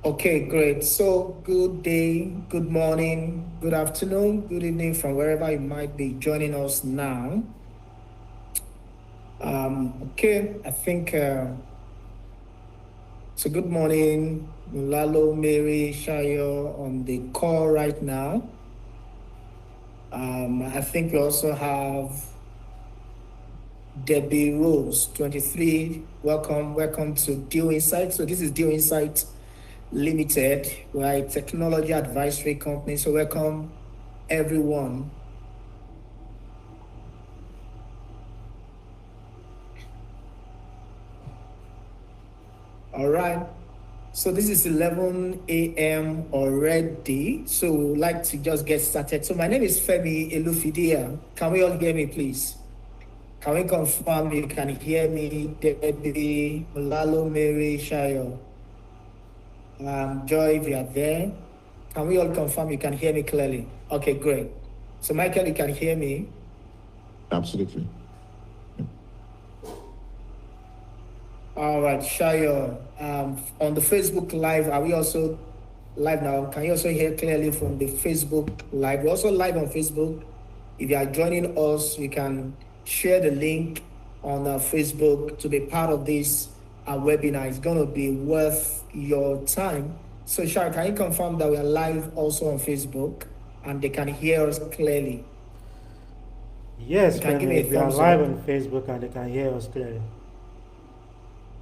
Okay, great. So, good day, good morning, good afternoon, good evening from wherever you might be joining us now. Okay, I think so. Good morning, Lalo, Mary, Shayo on the call right now. I think we also have Debbie Rose, 23. Welcome to Deal Insight. So, this is Deal Insight Limited. We're a technology advisory company. So, welcome everyone. All right. So this is 11 a.m. already. So we would like to just get started. So my name is Femi Elufidia. Can we all hear me, please? Can we confirm you can hear me, Debbie, Lalo, Mary, Shayo, Joy, if you are there? Can we all confirm you can hear me clearly? Okay, great. So Michael, you can hear me? Absolutely. All right, Shayo. On the Facebook Live, are we also live now? Can you also hear clearly from the Facebook Live? We're also live on Facebook. If you are joining us, you can share the link on Facebook to be part of this webinar. It's going to be worth your time. So, Shayo, can you confirm that we are live also on Facebook and they can hear us clearly? Yes, You can give me Femi, a we are thumbs live up. on Facebook and they can hear us clearly.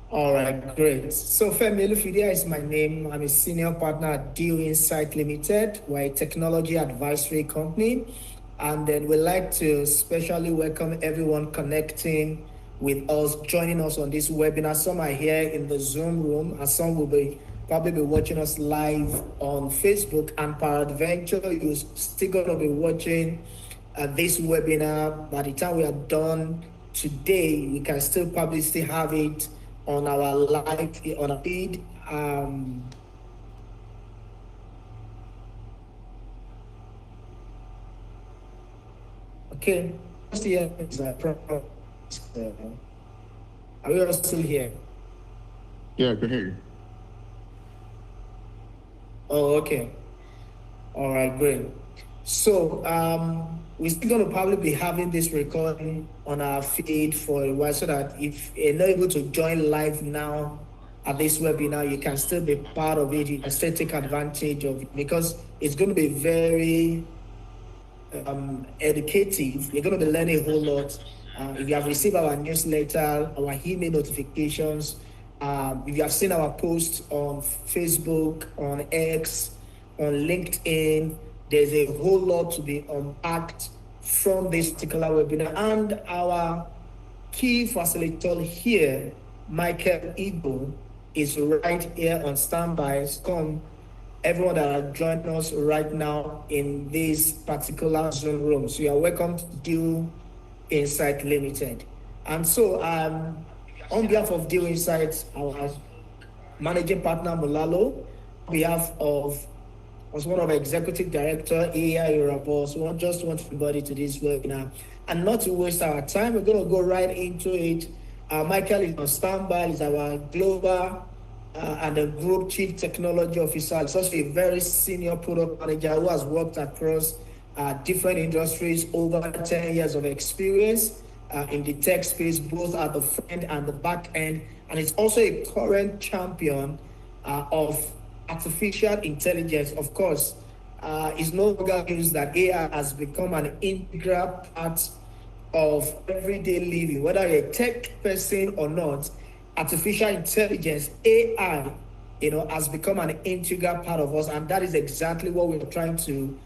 All right, great. So Femi Elufidia is my name. I'm a senior partner at Deal Insight Limited. We're a technology advisory company. And then we'd like to specially welcome everyone connecting with us, joining us on this webinar. Some are here in the Zoom room, and some will probably be watching us live on Facebook. And peradventure, you're still going to be watching this webinar. By the time we are done today, we can still probably still have it on our live on our feed. Okay, here is are we all still here? Yeah, I can hear you. Oh, okay. All right, great. So we're still going to probably be having this recording on our feed for a while, so that if you're not able to join live now at this webinar, you can still be part of it. You can still take advantage of it because it's going to be very educative. You're going to be learning a whole lot. If you have received our newsletter, our email notifications, if you have seen our posts on Facebook, on X, on LinkedIn, there's a whole lot to be unpacked from this particular webinar. And our key facilitator here, Michael Igbo, is right here on standby. Come everyone that are joining us right now in this particular Zoom room. So you are welcome to Deal Insight Limited. And so on behalf of Deal Insight, our managing partner Mulalo, on behalf of as one of executive director AI Eurobos, we just want everybody to this webinar. And not to waste our time, we're going to go right into it. Michael is on standby, is our global and the group chief technology officer. He's also a very senior product manager who has worked across different industries, over 10 years of experience in the tech space, both at the front and the back end. And he's also a current champion of artificial intelligence. Of course, it's no longer news that AI has become an integral part of everyday living, whether you're a tech person or not. Artificial intelligence, AI, has become an integral part of us, and that is exactly what we're trying to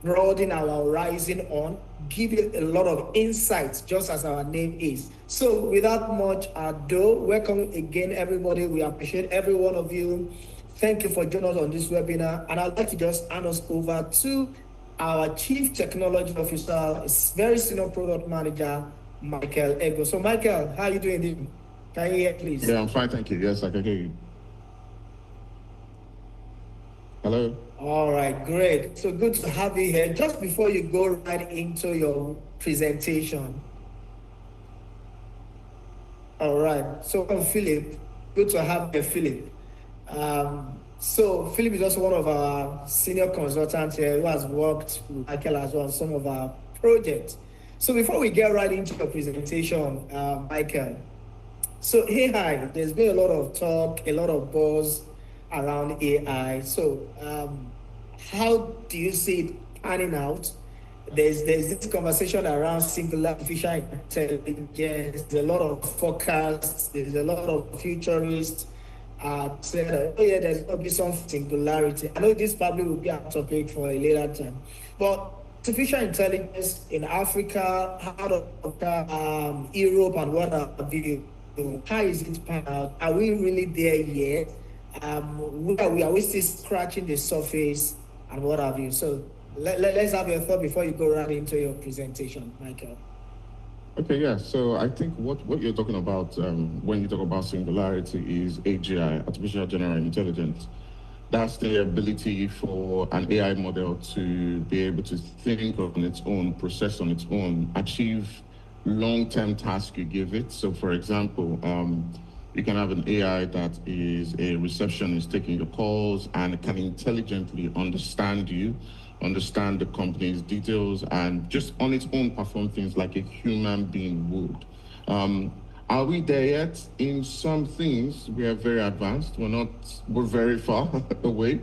broaden our horizon on, give you a lot of insights, just as our name is. So, without much ado, welcome again, everybody. We appreciate every one of you. Thank you for joining us on this webinar, and I'd like to just hand us over to our Chief Technology Officer, very senior product manager, Michael Ego. So, Michael, how are you doing? Can you hear, please? Yeah, I'm fine, thank you. Yes, I can hear you. Hello? All right, great. So good to have you here. Just before you go right into your presentation. All right. So, Philip, good to have you, Philip. So Philip is also one of our senior consultants here who has worked with Michael as well on some of our projects. So before we get right into your presentation, Michael, so AI, there's been a lot of talk, a lot of buzz around AI. So how do you see it panning out? There's this conversation around singular artificial intelligence. There's a lot of forecasts. There's a lot of futurists said, oh yeah, there's going to be some singularity. I know this probably will be a topic for a later time, but artificial intelligence in Africa, out of Europe, and what have you. How is it pan out? Are we really there yet? Where are we? Are we still scratching the surface and what have you? So let's have your thought before you go right into your presentation, Michael. Okay, yeah. So I think what you're talking about when you talk about singularity is AGI, artificial general intelligence. That's the ability for an AI model to be able to think on its own, process on its own, achieve long-term tasks you give it. So for example, you can have an AI that is a receptionist taking your calls and can intelligently understand you, understand the company's details, and just on its own perform things like a human being would. Are we there yet? In some things, we are very advanced. We're very far away.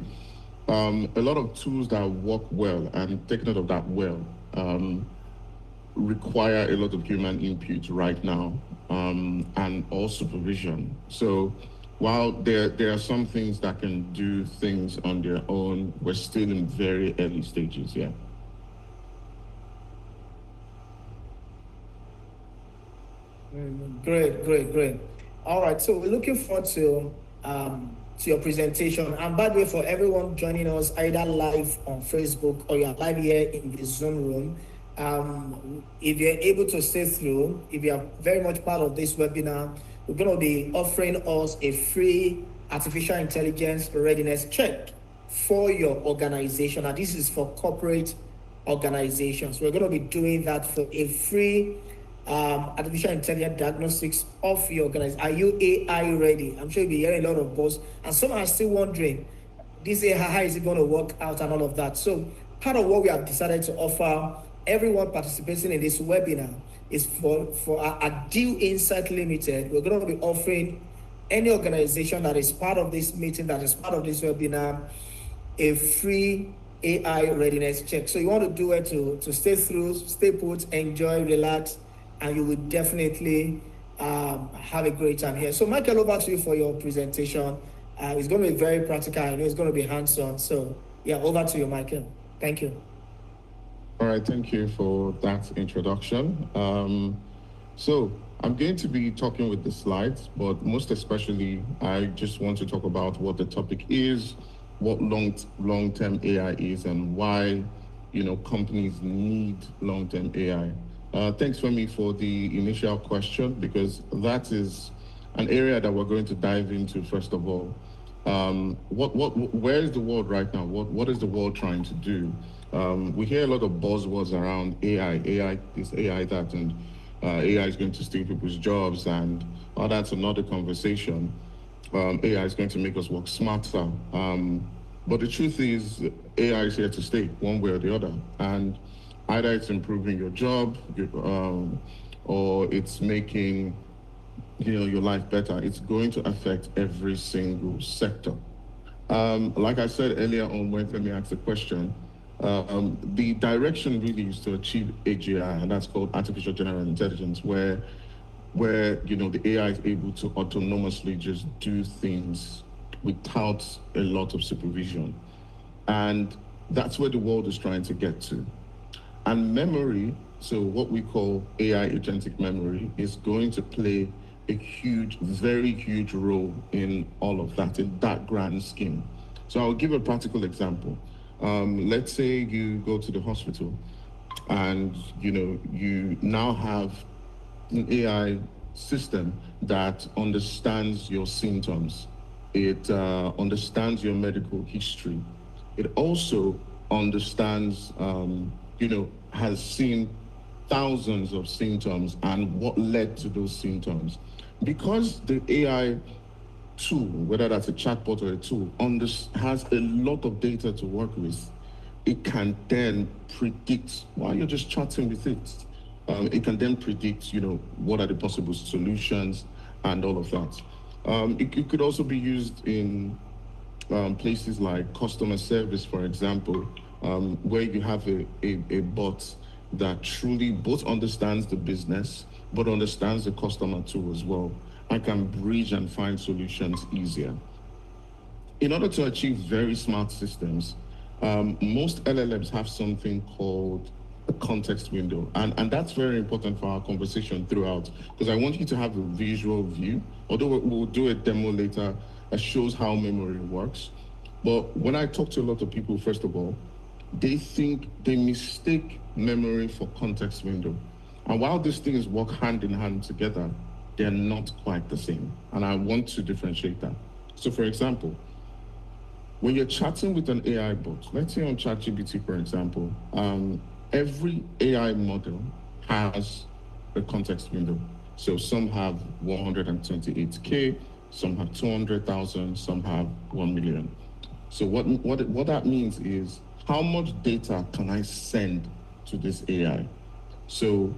A lot of tools that work well, and take note of that well, require a lot of human input right now, and all supervision. So while there are some things that can do things on their own, we're still in very early stages, yeah. Great. All right, so we're looking forward to your presentation. And by the way, for everyone joining us either live on Facebook or you're live here in the Zoom room, if you're able to stay through, if you are very much part of this webinar, we're going to be offering us a free artificial intelligence readiness check for your organization. And this is for corporate organizations. We're going to be doing that for a free artificial intelligence diagnostics of your organization. Are you AI ready? I'm sure you'll be hearing a lot of buzz. And some are still wondering, this AI, how is it going to work out and all of that? So part of what we have decided to offer everyone participating in this webinar is for our Deal Insight Limited. We're going to be offering any organization that is part of this meeting, that is part of this webinar, a free AI readiness check. So you want to do it to stay through, stay put, enjoy, relax, and you will definitely have a great time here. So Michael, over to you for your presentation. It's going to be very practical. I know it's going to be hands-on. So yeah, over to you, Michael. Thank you. All right, thank you for that introduction. So I'm going to be talking with the slides, but most especially, I just want to talk about what the topic is, what long-term AI is, and why, companies need long-term AI. Thanks, Femi, for the initial question, because that is an area that we're going to dive into first of all. Where is the world right now? What is the world trying to do? We hear a lot of buzzwords around AI this, AI that, and AI is going to steal people's jobs, and that's another conversation. AI is going to make us work smarter. But the truth is, AI is here to stay one way or the other. And either it's improving your job, or it's making your life better. It's going to affect every single sector. Like I said earlier on when Femi asked the question, the direction really is to achieve AGI, and that's called artificial general intelligence, where the AI is able to autonomously just do things without a lot of supervision. And that's where the world is trying to get to. And memory, so what we call AI agentic memory, is going to play a huge, very huge role in all of that, in that grand scheme. So I'll give a practical example. Let's say you go to the hospital and you now have an AI system that understands your symptoms. It understands your medical history. It also understands, has seen thousands of symptoms and what led to those symptoms. Because the AI tool, whether that's a chatbot or a tool, has a lot of data to work with, it can then predict while you're just chatting with it. It can then predict, what are the possible solutions and all of that. It could also be used in places like customer service, for example, where you have a bot that truly both understands the business, but understands the customer too as well, and can bridge and find solutions easier. In order to achieve very smart systems, most LLMs have something called a context window. And that's very important for our conversation throughout, because I want you to have a visual view, although we'll do a demo later that shows how memory works. But when I talk to a lot of people, first of all, they mistake memory for context window. And while these things work hand in hand together, they're not quite the same. And I want to differentiate that. So for example, when you're chatting with an AI bot, let's say on ChatGPT, for example, every AI model has a context window. So some have 128K, some have 200,000, some have 1 million. So what that means is, how much data can I send to this AI? So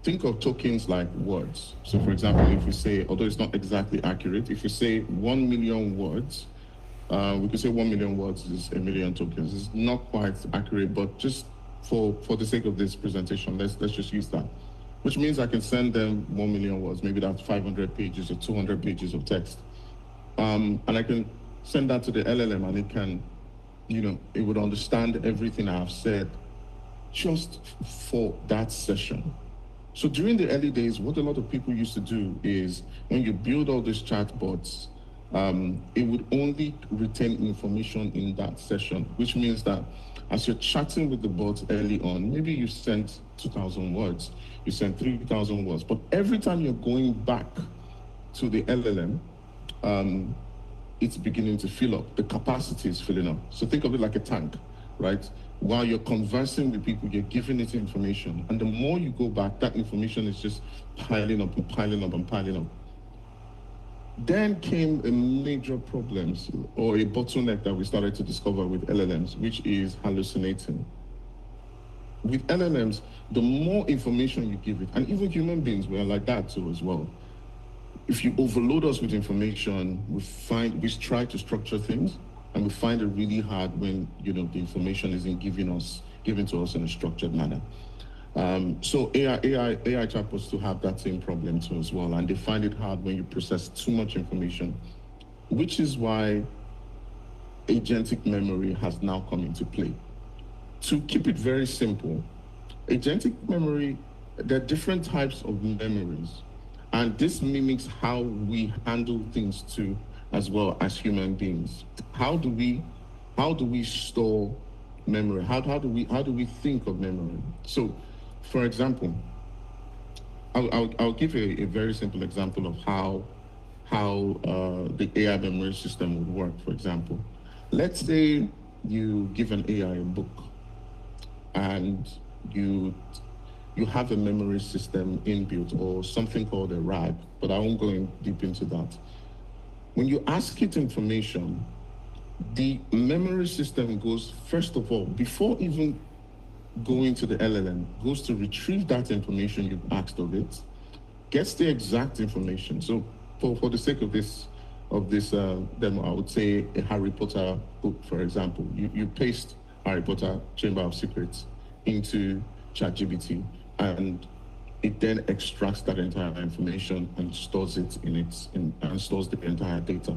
think of tokens like words. So for example, if we say, although it's not exactly accurate, if we say 1 million words, we could say 1 million words is a million tokens. It's not quite accurate, but just for the sake of this presentation, let's just use that. Which means I can send them 1 million words. Maybe that's 500 pages or 200 pages of text. And I can send that to the LLM, and it can, it would understand everything I've said just for that session. So during the early days, what a lot of people used to do is, when you build all these chatbots, it would only retain information in that session, which means that as you're chatting with the bot early on, maybe you sent 2,000 words, you sent 3,000 words, but every time you're going back to the LLM, it's beginning to fill up. The capacity is filling up. So think of it like a tank, right? While you're conversing with people, you're giving it information. And the more you go back, that information is just piling up and piling up and piling up. Then came a major problem, or a bottleneck that we started to discover with LLMs, which is hallucinating. With LLMs, the more information you give it, and even human beings were like that too as well. If you overload us with information, we try to structure things, and we find it really hard when the information isn't given to us in a structured manner. So AI chatbots to have that same problem too as well, and they find it hard when you process too much information, which is why agentic memory has now come into play. To keep it very simple, agentic memory, there are different types of memories, and this mimics how we handle things too, as well as human beings. How do we store memory? How do we think of memory? So, for example, I'll give a very simple example of how the AI memory system would work. For example, let's say you give an AI a book, and you have a memory system inbuilt, or something called a RAG, but I won't go in deep into that. When you ask it information, the memory system goes, first of all, before even going to the LLM, goes to retrieve that information you've asked of it, gets the exact information. So for the sake of this demo, I would say a Harry Potter book, for example. You paste Harry Potter Chamber of Secrets into ChatGPT, and it then extracts that entire information and stores it and stores the entire data.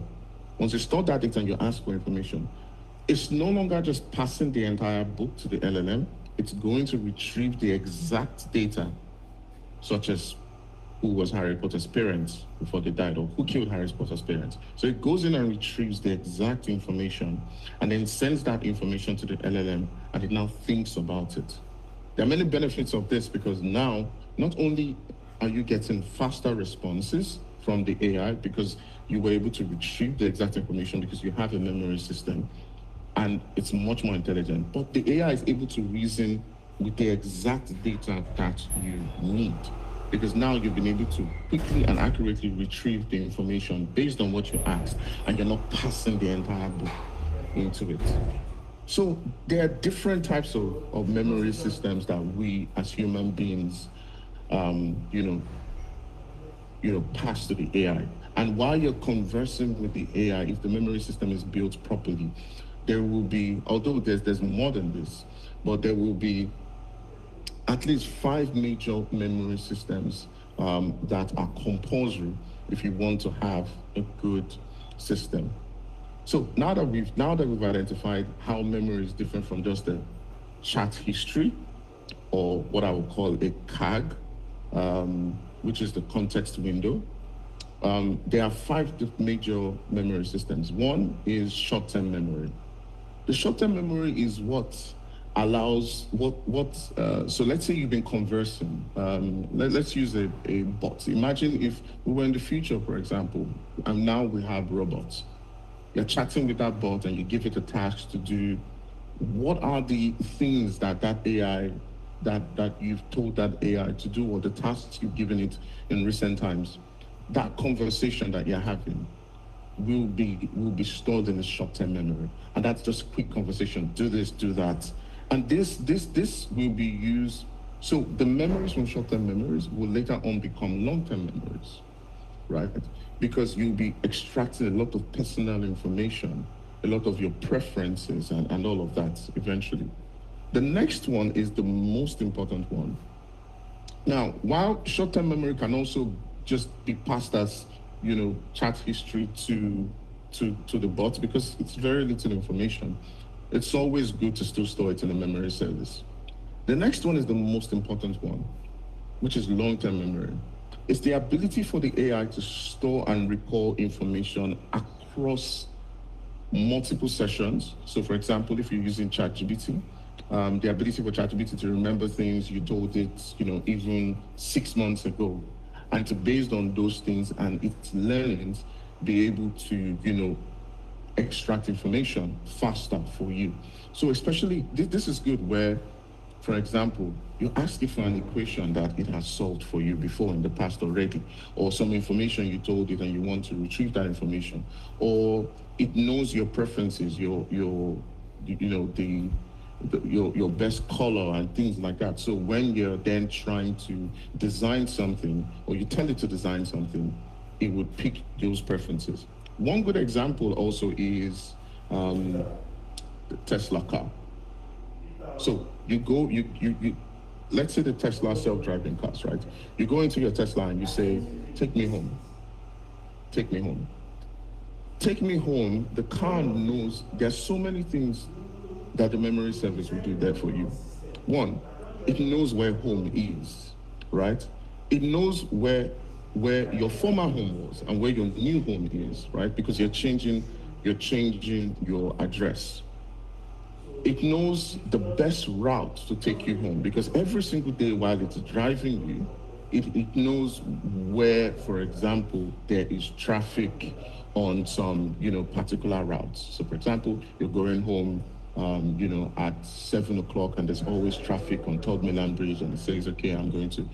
Once you store that data and you ask for information, it's no longer just passing the entire book to the LLM. It's going to retrieve the exact data, such as who was Harry Potter's parents before they died, or who killed Harry Potter's parents. So it goes in and retrieves the exact information, and then sends that information to the LLM, and it now thinks about it. There are many benefits of this, because now not only are you getting faster responses from the AI, because you were able to retrieve the exact information because you have a memory system, and it's much more intelligent, but the AI is able to reason with the exact data that you need. because now you've been able to quickly and accurately retrieve the information based on what you asked, and you're not passing the entire book into it. So there are different types of memory systems that we as human beings, pass to the AI. And while you're conversing with the AI, if the memory system is built properly, there will be, although there's more than this, but there will be at least 5 major memory systems that are compulsory if you want to have a good system. So now that we've identified how memory is different from just a chat history, or what I would call a CAG, which is the context window, there are 5 major memory systems. One is short-term memory. The short-term memory is what allows so let's say you've been conversing. Let's use a bot. Imagine if we were in the future, for example, and now we have robots. You're chatting with that bot and you give it a task to do. What are the things that AI that you've told that AI to do, or the tasks you've given it in recent times? That conversation that you're having will be stored in the short-term memory, and that's just quick conversation. Do this, do that, and this will be used. So the memories from short-term memories will later on become long-term memories, right? Because you'll be extracting a lot of personal information, a lot of your preferences, and all of that eventually. The next one is the most important one. Now, while short-term memory can also just be passed as, chat history to the bot, because it's very little information, it's always good to still store it in a memory service. The next one is the most important one, which is long-term memory. It's the ability for the AI to store and recall information across multiple sessions. So for example, if you're using ChatGPT, the ability for ChatGPT to remember things you told it, even 6 months ago, and to, based on those things and its learnings, be able to, extract information faster for you. So especially, this is good where, for example, you ask it for an equation that it has solved for you before in the past already, or some information you told it and you want to retrieve that information, or it knows your preferences, your best color and things like that. So when you're then trying to design something, or you tell it to design something, it would pick those preferences. One good example also is the Tesla car. So you go, you let's say the Tesla self-driving cars, right? You go into your Tesla and you say, take me home. Take me home. Take me home. The car knows there's so many things that the memory service will do there for you. One, it knows where home is, right? It knows where your former home was and where your new home is, right? Because you're changing your address. It knows the best route to take you home, because every single day while it's driving you, it knows where, for example, there is traffic on some, particular routes. So for example, you're going home at 7 o'clock and there's always traffic on Third Mainland Bridge, and it says, okay, I'm going to,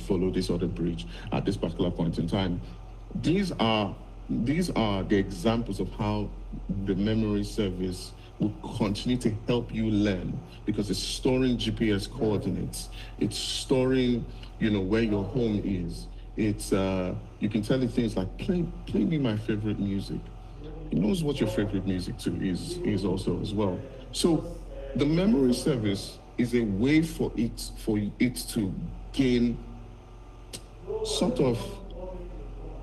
follow this other bridge at this particular point in time. These are the examples of how the memory service will continue to help you learn, because it's storing GPS coordinates. It's storing, where your home is. It's, you can tell it things like, play me my favorite music. It knows what your favorite music too is also as well. So the memory service is a way for it to gain sort of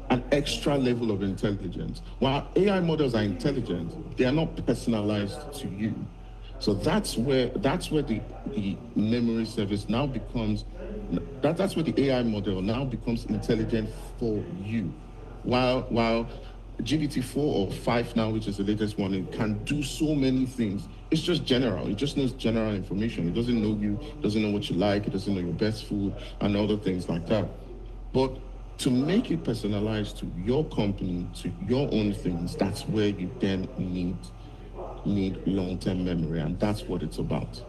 an extra level of intelligence. While AI models are intelligent, they are not personalized to you. So that's where the memory service now becomes, that's where the AI model now becomes intelligent for you. While GPT-4 or 5 now, which is the latest one, it can do so many things. It's just general. It just knows general information. It doesn't know you, doesn't know what you like, it doesn't know your best food and other things like that. But to make it personalized to your company, to your own things, that's where you then need long-term memory, and that's what it's about.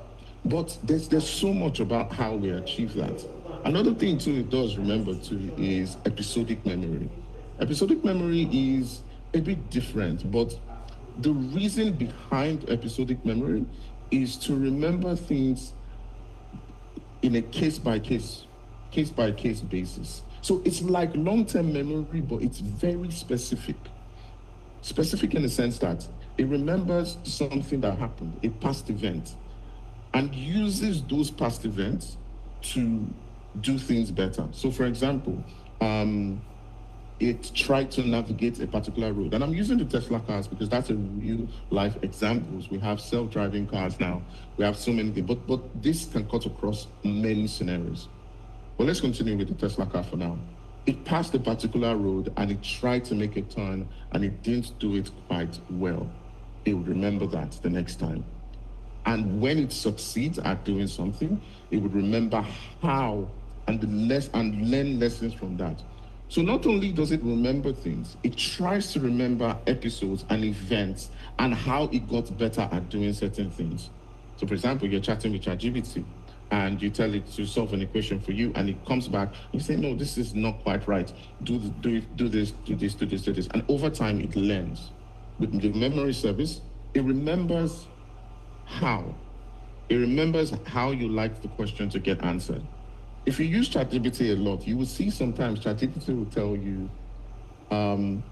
But there's so much about how we achieve that. Another thing too it does remember too is episodic memory. Episodic memory is a bit different, but the reason behind episodic memory is to remember things in a case by case basis. So it's like long-term memory, but it's very specific. Specific in the sense that it remembers something that happened, a past event, and uses those past events to do things better. So, for example, it tried to navigate a particular road. And I'm using the Tesla cars because that's a real life examples. We have self-driving cars now. We have so many things, but this can cut across many scenarios. But let's continue with the Tesla car for now. It passed a particular road and it tried to make a turn and it didn't do it quite well. It would remember that the next time. And when it succeeds at doing something, it would remember how and learn lessons from that. So not only does it remember things, it tries to remember episodes and events and how it got better at doing certain things. So for example, you're chatting with ChatGPT and you tell it to solve an equation for you and it comes back, you say, no, this is not quite right. Do this. And over time it learns. With the memory service, it remembers how. It remembers how you like the question to get answered. If you use ChatGPT a lot, you will see sometimes ChatGPT will tell you,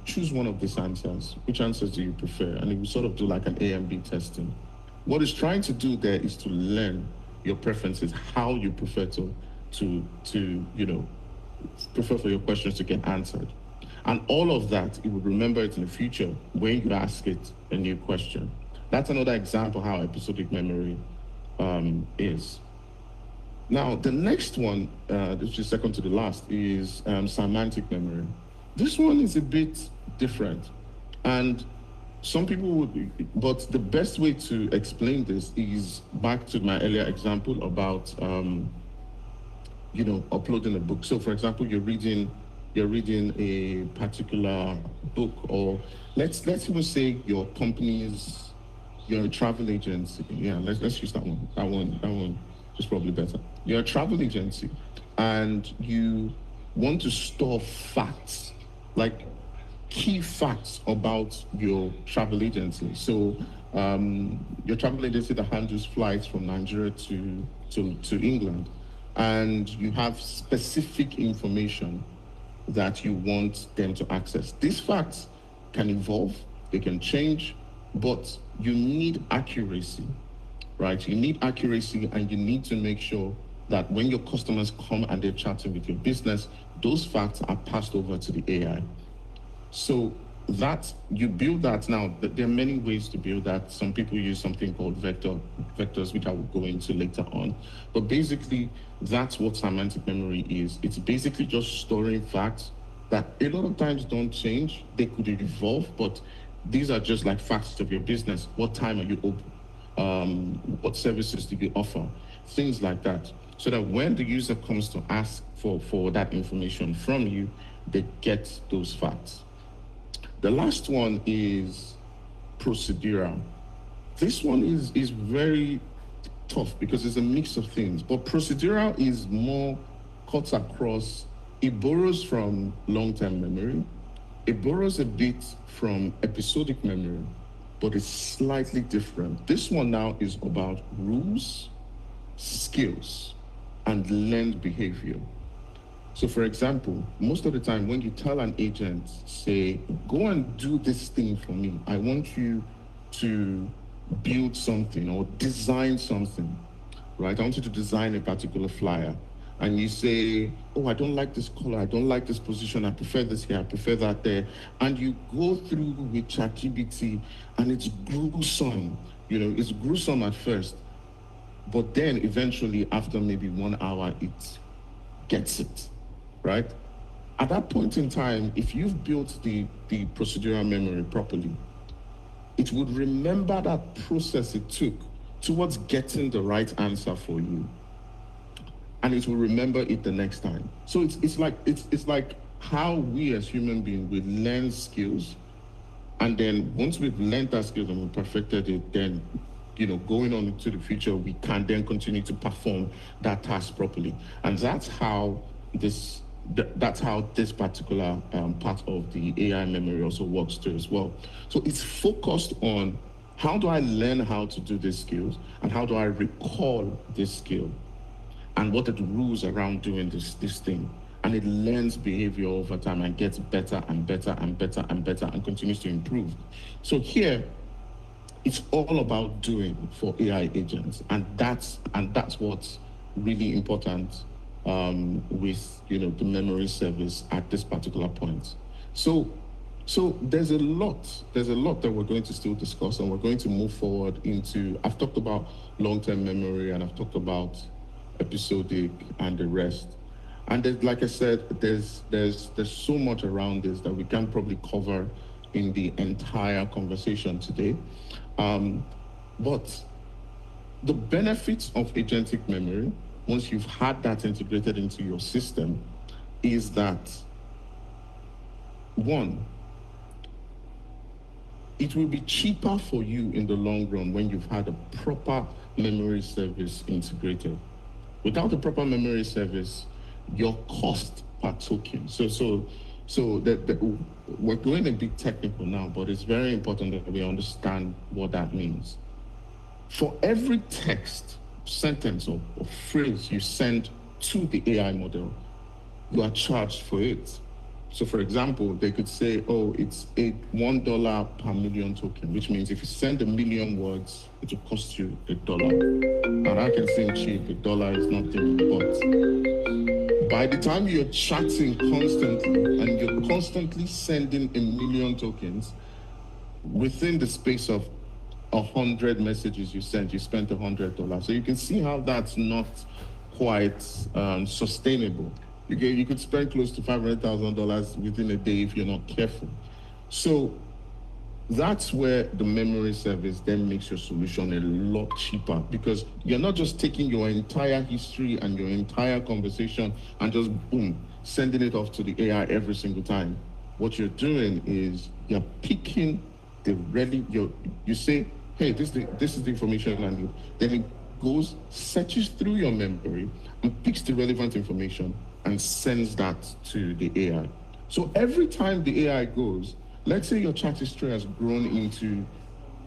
choose one of these answers. Which answers do you prefer? And it will sort of do like an A and B testing. What it's trying to do there is to learn your preferences, how you prefer prefer for your questions to get answered. And all of that, it will remember it in the future when you ask it a new question. That's another example how episodic memory is. Now, the next one, which is second to the last, is semantic memory. This one is a bit different. And some people would, but the best way to explain this is back to my earlier example about, uploading a book. So, for example, you're reading a particular book, or let's even say you're a travel agency. Yeah, let's use that one. That one is probably better. You're a travel agency, and you want to store facts, like key facts about your travel agency. So your travel agency that handles flights from Nigeria to England, and you have specific information that you want them to access. These facts can evolve, they can change, but you need accuracy, right? You need accuracy, and you need to make sure that when your customers come and they're chatting with your business, those facts are passed over to the AI. So that you build that. Now, there are many ways to build that. Some people use something called vectors, which I will go into later on. But basically, that's what semantic memory is. It's basically just storing facts that a lot of times don't change. They could evolve, but these are just like facts of your business. What time are you open? What services do you offer? Things like that. So that when the user comes to ask for that information from you, they get those facts. The last one is procedural. This one is very tough because it's a mix of things, but procedural is more cuts across. It borrows from long-term memory. It borrows a bit from episodic memory, but it's slightly different. This one now is about rules, skills, and learned behavior. So for example, most of the time when you tell an agent, say, go and do this thing for me, I want you to build something or design something, right? I want you to design a particular flyer. And you say, oh, I don't like this color, I don't like this position, I prefer this here, I prefer that there. And you go through with ChatGPT and it's gruesome. It's gruesome at first, but then eventually after maybe 1 hour, it gets it. Right? At that point in time, if you've built the procedural memory properly, it would remember that process it took towards getting the right answer for you. And it will remember it the next time. So it's like how we as human beings, we learn skills. And then once we've learned that skill and we've perfected it, then going on into the future, we can then continue to perform that task properly. And that's how this particular part of the AI memory also works too as well. So it's focused on how do I learn how to do these skills and how do I recall this skill and what are the rules around doing this thing. And it learns behavior over time and gets better and better and better and better and continues to improve. So here, it's all about doing for AI agents, and that's what's really important with the memory service at this particular point. So there's a lot that we're going to still discuss, and we're going to move forward into. I've talked about long-term memory, and I've talked about episodic and the rest. And like I said, there's so much around this that we can probably cover in the entire conversation today. But the benefits of agentic memory, once you've had that integrated into your system, is that, one, it will be cheaper for you in the long run when you've had a proper memory service integrated. Without the proper memory service, your cost per token. So we're going a bit technical now, but it's very important that we understand what that means. For every text, sentence, or phrase you send to the AI model, you are charged for it. So for example, they could say, oh, it's $1 per million token, which means if you send 1 million words, it will cost you $1. And I can seem cheap, $1 is nothing, but by the time you're chatting constantly and you're constantly sending 1 million tokens, within the space of 100 messages you sent, you spent $100. So you can see how that's not quite sustainable. You could spend close to $500,000 within a day if you're not careful. So that's where the memory service then makes your solution a lot cheaper, because you're not just taking your entire history and your entire conversation and just boom, sending it off to the AI every single time. What you're doing is you're picking you say, hey, this is the information I need. Then it goes, searches through your memory and picks the relevant information and sends that to the AI. So every time the AI goes, let's say your chat history has grown into,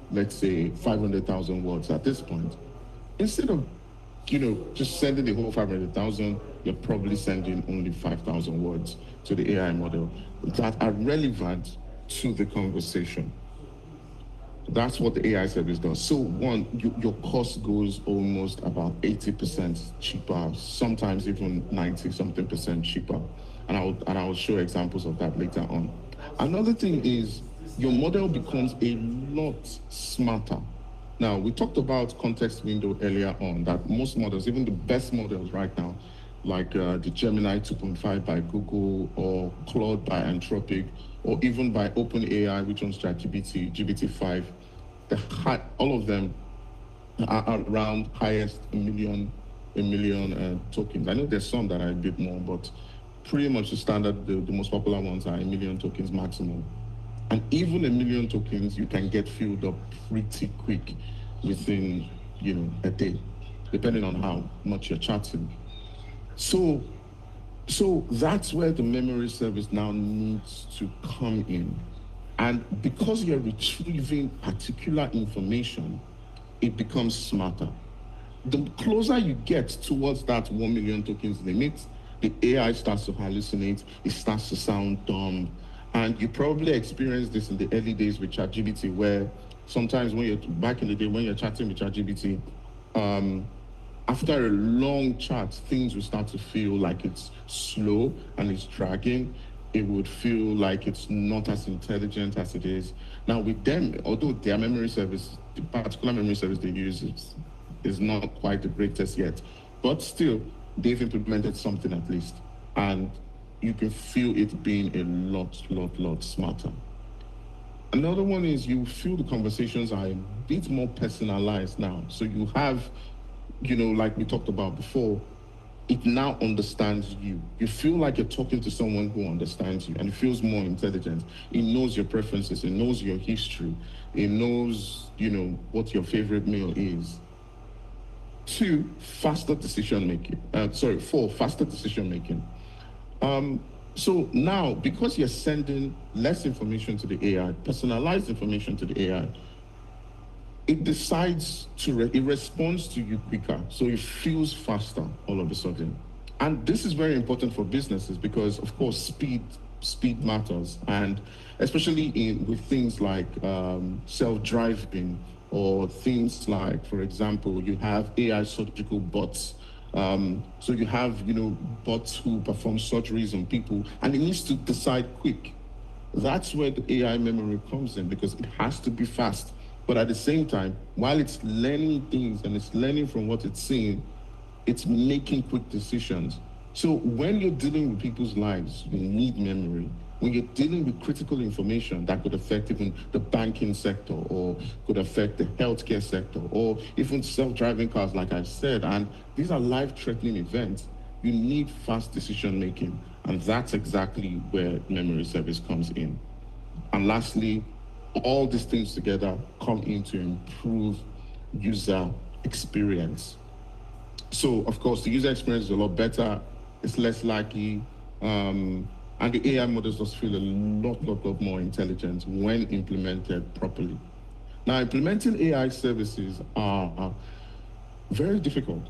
let's say, 500,000 words at this point. Instead of, just sending the whole 500,000, you're probably sending only 5,000 words to the AI model that are relevant to the conversation. That's what the AI service does. So one, your cost goes almost about 80% cheaper, sometimes even 90-something% cheaper. And I'll show examples of that later on. Another thing is your model becomes a lot smarter. Now, we talked about context window earlier on, that most models, even the best models right now, like the Gemini 2.5 by Google or Claude by Anthropic, or even by OpenAI, which owns ChatGPT, GPT-5, all of them are around highest a million tokens. I know there's some that are a bit more, but pretty much the standard, the most popular ones are 1 million tokens maximum. And even 1 million tokens, you can get filled up pretty quick within, a day, depending on how much you're chatting. So that's where the memory service now needs to come in. And because you're retrieving particular information, it becomes smarter. The closer you get towards that 1 million tokens limit, the AI starts to hallucinate, it starts to sound dumb. And you probably experienced this in the early days with ChatGPT, where sometimes back in the day when you're chatting with ChatGPT, after a long chat, things will start to feel like it's slow and it's dragging. It would feel like it's not as intelligent as it is. Now with them, although their memory service, the particular memory service they use is not quite the greatest yet, but still, they've implemented something at least. And you can feel it being a lot smarter. Another one is you feel the conversations are a bit more personalized now. So you have, like we talked about before, it now understands you. You feel like you're talking to someone who understands you and it feels more intelligent. It knows your preferences, it knows your history, it knows, what your favorite meal is. Two, faster decision making. Four, faster decision making. So now, because you're sending less information to the AI, personalized information to the AI, it decides it responds to you quicker. So it feels faster all of a sudden. And this is very important for businesses because, of course, speed matters. And especially with things like self-driving or things like, for example, you have AI surgical bots. So you have, bots who perform surgeries on people and it needs to decide quick. That's where the AI memory comes in because it has to be fast. But at the same time, while it's learning things and it's learning from what it's seeing, it's making quick decisions. So when you're dealing with people's lives, you need memory. When you're dealing with critical information that could affect even the banking sector or could affect the healthcare sector or even self-driving cars, like I said, and these are life-threatening events, you need fast decision making. And that's exactly where memory service comes in. And lastly, all these things together come in to improve user experience. So, of course, the user experience is a lot better. It's less laggy. And the AI models just feel a lot more intelligent when implemented properly. Now, implementing AI services are very difficult.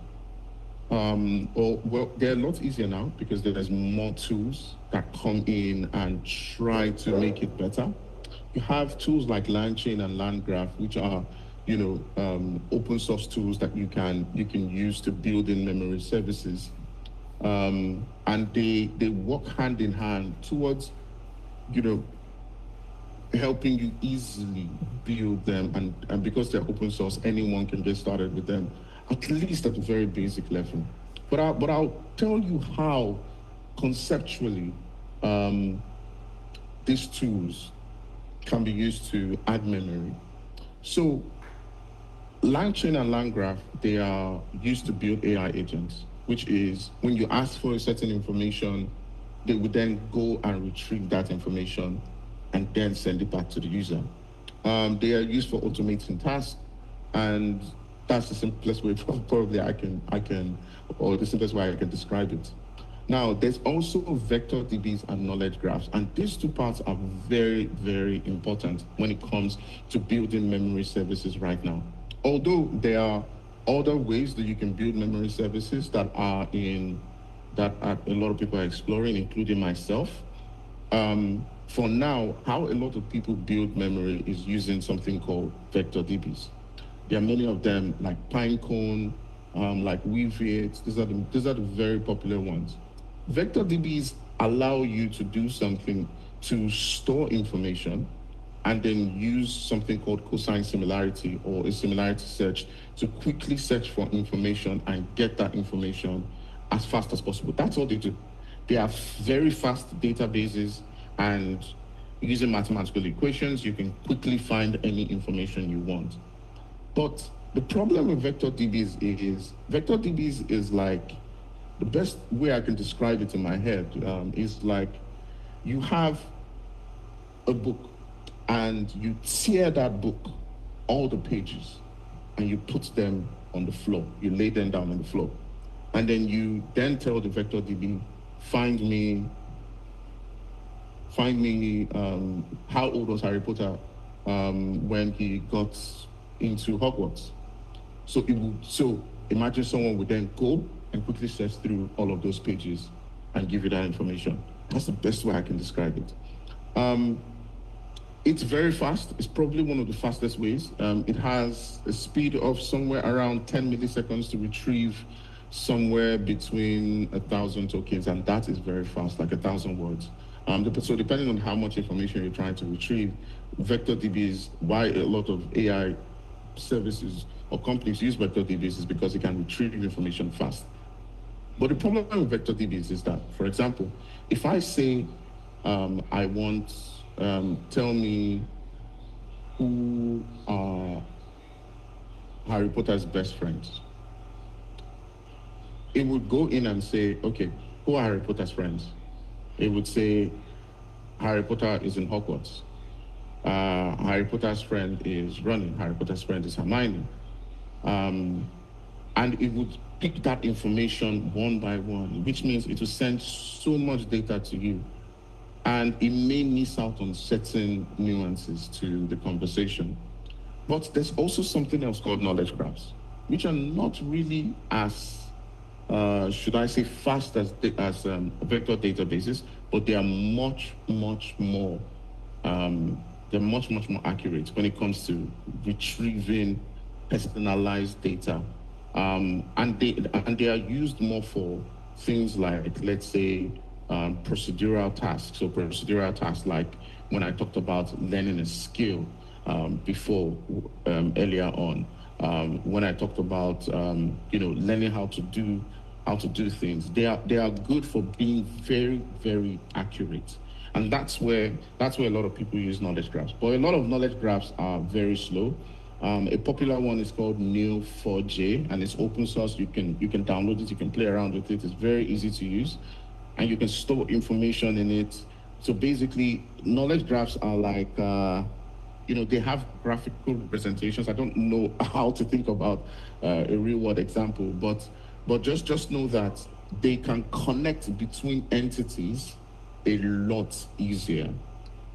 They're a lot easier now because there's more tools that come in and try to make it better. You have tools like LangChain and LangGraph, which are, open source tools that you can use to build in memory services, and they work hand in hand towards, helping you easily build them, and because they're open source, anyone can get started with them, at least at a very basic level. But I'll tell you how conceptually these tools can be used to add memory. So LangChain and LangGraph, they are used to build AI agents, which is when you ask for a certain information, they would then go and retrieve that information and then send it back to the user. They are used for automating tasks, and that's the simplest way probably or the simplest way I can describe it. Now, there's also vector DBs and knowledge graphs, and these two parts are very, very important when it comes to building memory services right now. Although there are other ways that you can build memory services that a lot of people are exploring, including myself. For now, how a lot of people build memory is using something called vector DBs. There are many of them, like Pinecone, like Weaviate. These are the very popular ones. Vector DBs allow you to do something to store information and then use something called cosine similarity or a similarity search to quickly search for information and get that information as fast as possible. That's all they do. They have very fast databases, and using mathematical equations, you can quickly find any information you want. But the problem with vector DBs is like, the best way I can describe it in my head is like you have a book and you tear that book, all the pages, and you put them on the floor. You lay them down on the floor. And then you then tell the vector DB, find me how old was Harry Potter when he got into Hogwarts. So imagine someone would then go and quickly search through all of those pages and give you that information. That's the best way I can describe it. It's very fast. It's probably one of the fastest ways. It has a speed of somewhere around 10 milliseconds to retrieve somewhere between 1,000 tokens, and that is very fast, like 1,000 words. So depending on how much information you're trying to retrieve, vector DBs, why a lot of AI services or companies use vector DBs is because it can retrieve information fast. But the problem with vector DBs is that, for example, if I say I want, tell me who are Harry Potter's best friends, it would go in and say, okay, who are Harry Potter's friends? It would say, Harry Potter is in Hogwarts. Harry Potter's friend is Ron. Harry Potter's friend is Hermione. And it would pick that information one by one, which means it will send so much data to you. And it may miss out on certain nuances to the conversation. But there's also something else called knowledge graphs, which are not really as, should I say, fast as vector databases, but they are much more accurate when it comes to retrieving personalized data. And they are used more for things like, let's say, procedural tasks. So procedural tasks like when I talked about learning a skill before earlier on, when I talked about learning how to do things. They are good for being very accurate. And that's where a lot of people use knowledge graphs. But a lot of knowledge graphs are very slow. A popular one is called Neo4j, and it's open source. You can download it, you can play around with it. It's very easy to use, and you can store information in it. So basically, knowledge graphs are like, they have graphical representations. I don't know how to think about a real world example, but just know that they can connect between entities a lot easier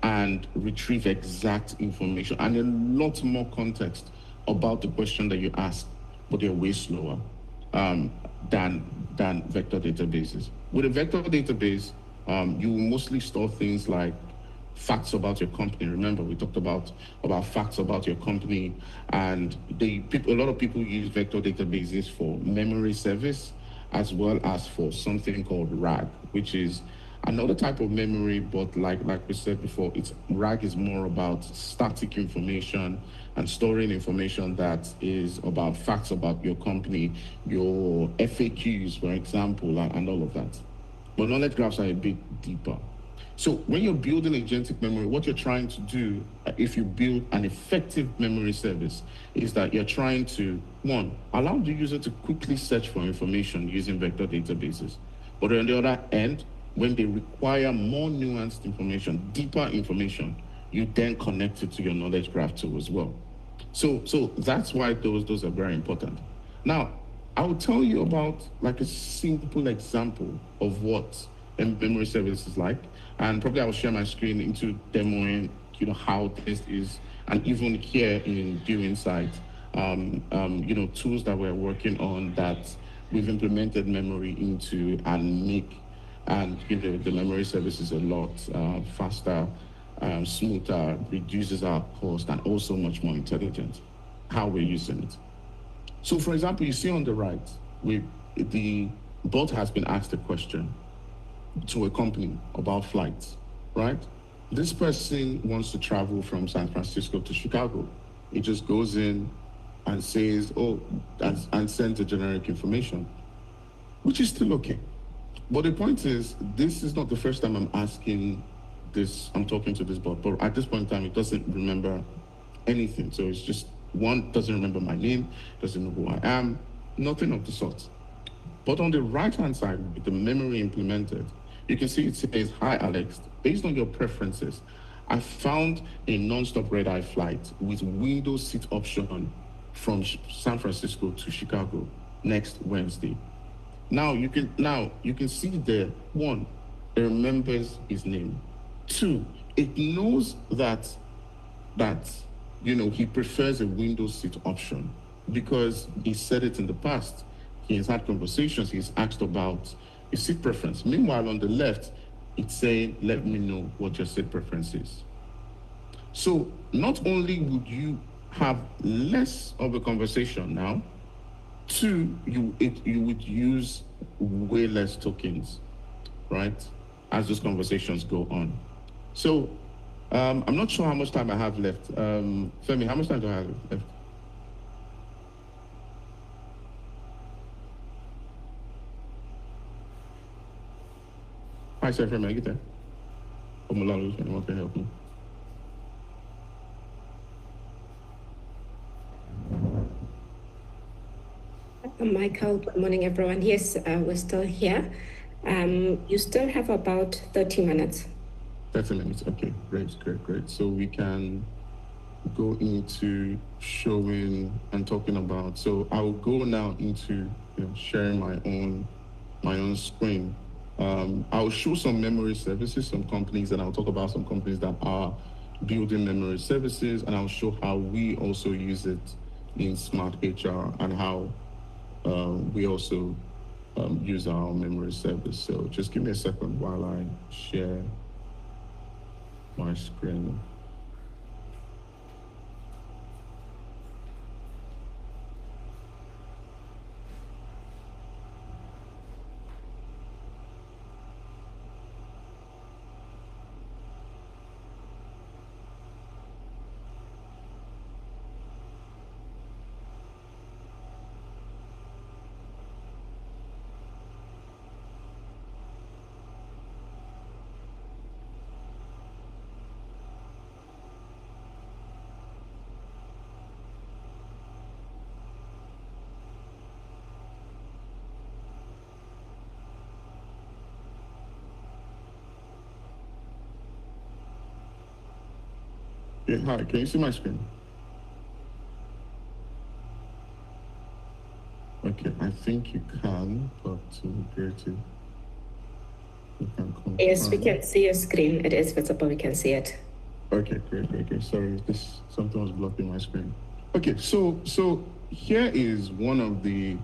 and retrieve exact information and a lot more context about the question that you ask, but they're way slower than vector databases. With a vector database, you will mostly store things like facts about your company. Remember, we talked about facts about your company, and a lot of people use vector databases for memory service as well as for something called RAG, which is another type of memory, but like we said before, RAG is more about static information and storing information that is about facts about your company, your FAQs, for example, and all of that. But knowledge graphs are a bit deeper. So when you're building agentic memory, what you're trying to do, if you build an effective memory service, is that you're trying to, one, allow the user to quickly search for information using vector databases. But on the other end, when they require more nuanced information, deeper information, you then connect it to your knowledge graph tool as well. So that's why those are very important. Now, I will tell you about like a simple example of what a memory service is like, and probably I will share my screen into demoing, how this is, and even here in View Insight, tools that we're working on that we've implemented memory into and the memory service is a lot faster, smoother, reduces our cost, and also much more intelligent, how we're using it. So for example, you see on the right, the bot has been asked a question to a company about flights, right? This person wants to travel from San Francisco to Chicago. It just goes in and says, and sends a generic information, which is still okay. But the point is, this is not the first time I'm talking to this bot, but at this point in time, it doesn't remember anything. So it's just, one, doesn't remember my name, doesn't know who I am, nothing of the sort. But on the right-hand side, with the memory implemented, you can see it says, "Hi, Alex, based on your preferences, I found a non-stop red-eye flight with window seat option from San Francisco to Chicago next Wednesday." Now you can see there, one, it remembers his name. Two, it knows that he prefers a window seat option because he said it in the past. He has had conversations, he's asked about his seat preference. Meanwhile, on the left, it's saying, "Let me know what your seat preference is." So not only would you have less of a conversation now, two, you would use way less tokens, right, as those conversations go on. So I'm not sure how much time I have left. Femi, how much time do I have left? Hi, sir, Femi, are you there? Omolalo, if anyone can help me. Michael, good morning, everyone. Yes, we're still here. You still have about 30 minutes. 30 minutes. Okay, great. So we can go into showing and talking about. So I will go now into sharing my own screen. I'll show some memory services, some companies, and I'll talk about some companies that are building memory services, and I'll show how we also use it in Smart HR and how we also use our memory service. So just give me a second while I share my screen. Yeah, hi, can you see my screen? Okay, I think you can, but great if you can confirm. Yes, we can see your screen. It is visible. We can see it. Okay, great. Sorry, something was blocking my screen. Okay, so here is one of the,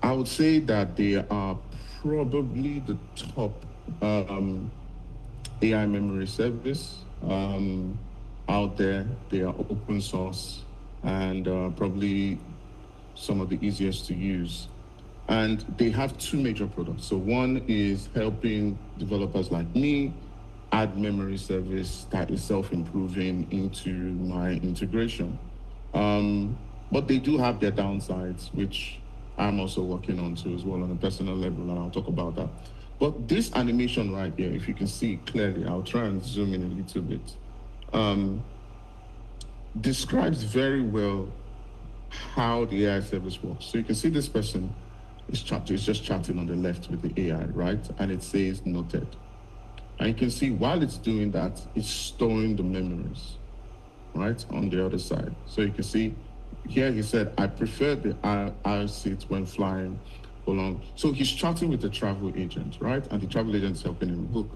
I would say that they are probably the top AI memory service out there. They are open source and probably some of the easiest to use. And they have two major products. So one is helping developers like me add memory service that is self-improving into my integration. But they do have their downsides, which I'm also working on too as well on a personal level, and I'll talk about that. But this animation right here, if you can see it clearly, I'll try and zoom in a little bit, describes very well how the AI service works. So you can see this person is just chatting on the left with the AI, right? And it says noted. And you can see while it's doing that, it's storing the memories, right, on the other side. So you can see here he said, I prefer the aisle seat when flying along. So he's chatting with the travel agent, right? And the travel agent is helping him book.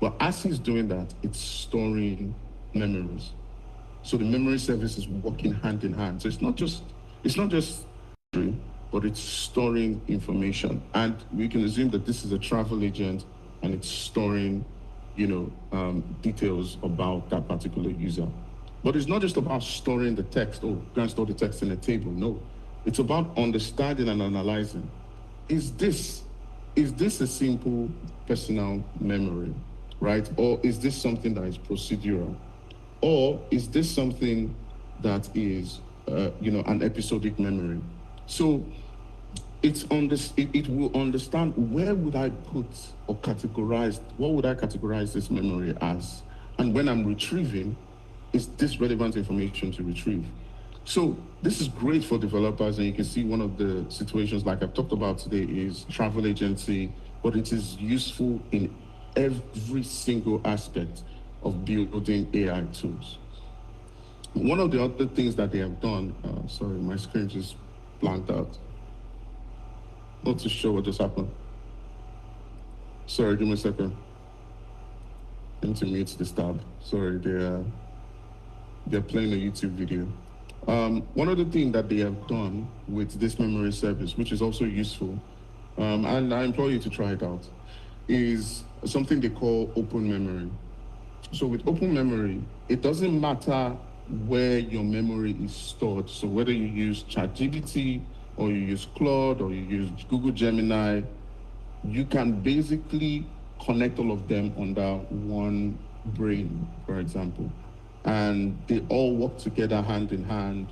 But as he's doing that, it's storing memories. So the memory service is working hand in hand. So it's not just but it's storing information. And we can assume that this is a travel agent and it's storing, details about that particular user. But it's not just about storing the text, go and store the text in a table. No, it's about understanding and analyzing. Is this a simple personal memory, right? Or is this something that is procedural? Or is this something that is, an episodic memory? So it will understand where would I put or categorize, what would I categorize this memory as? And when I'm retrieving, is this relevant information to retrieve? So this is great for developers, and you can see one of the situations like I've talked about today is travel agency, but it is useful in every single aspect of building AI tools. One of the other things that they have done, sorry, my screen just blanked out. Not too sure what just happened. Sorry, give me a second. I need to mute this tab. Sorry, they're playing a YouTube video. One other thing that they have done with this memory service, which is also useful, and I implore you to try it out, is something they call open memory. So with open memory, it doesn't matter where your memory is stored. So whether you use ChatGPT or you use Claude or you use Google Gemini, you can basically connect all of them under one brain, for example. And they all work together hand in hand,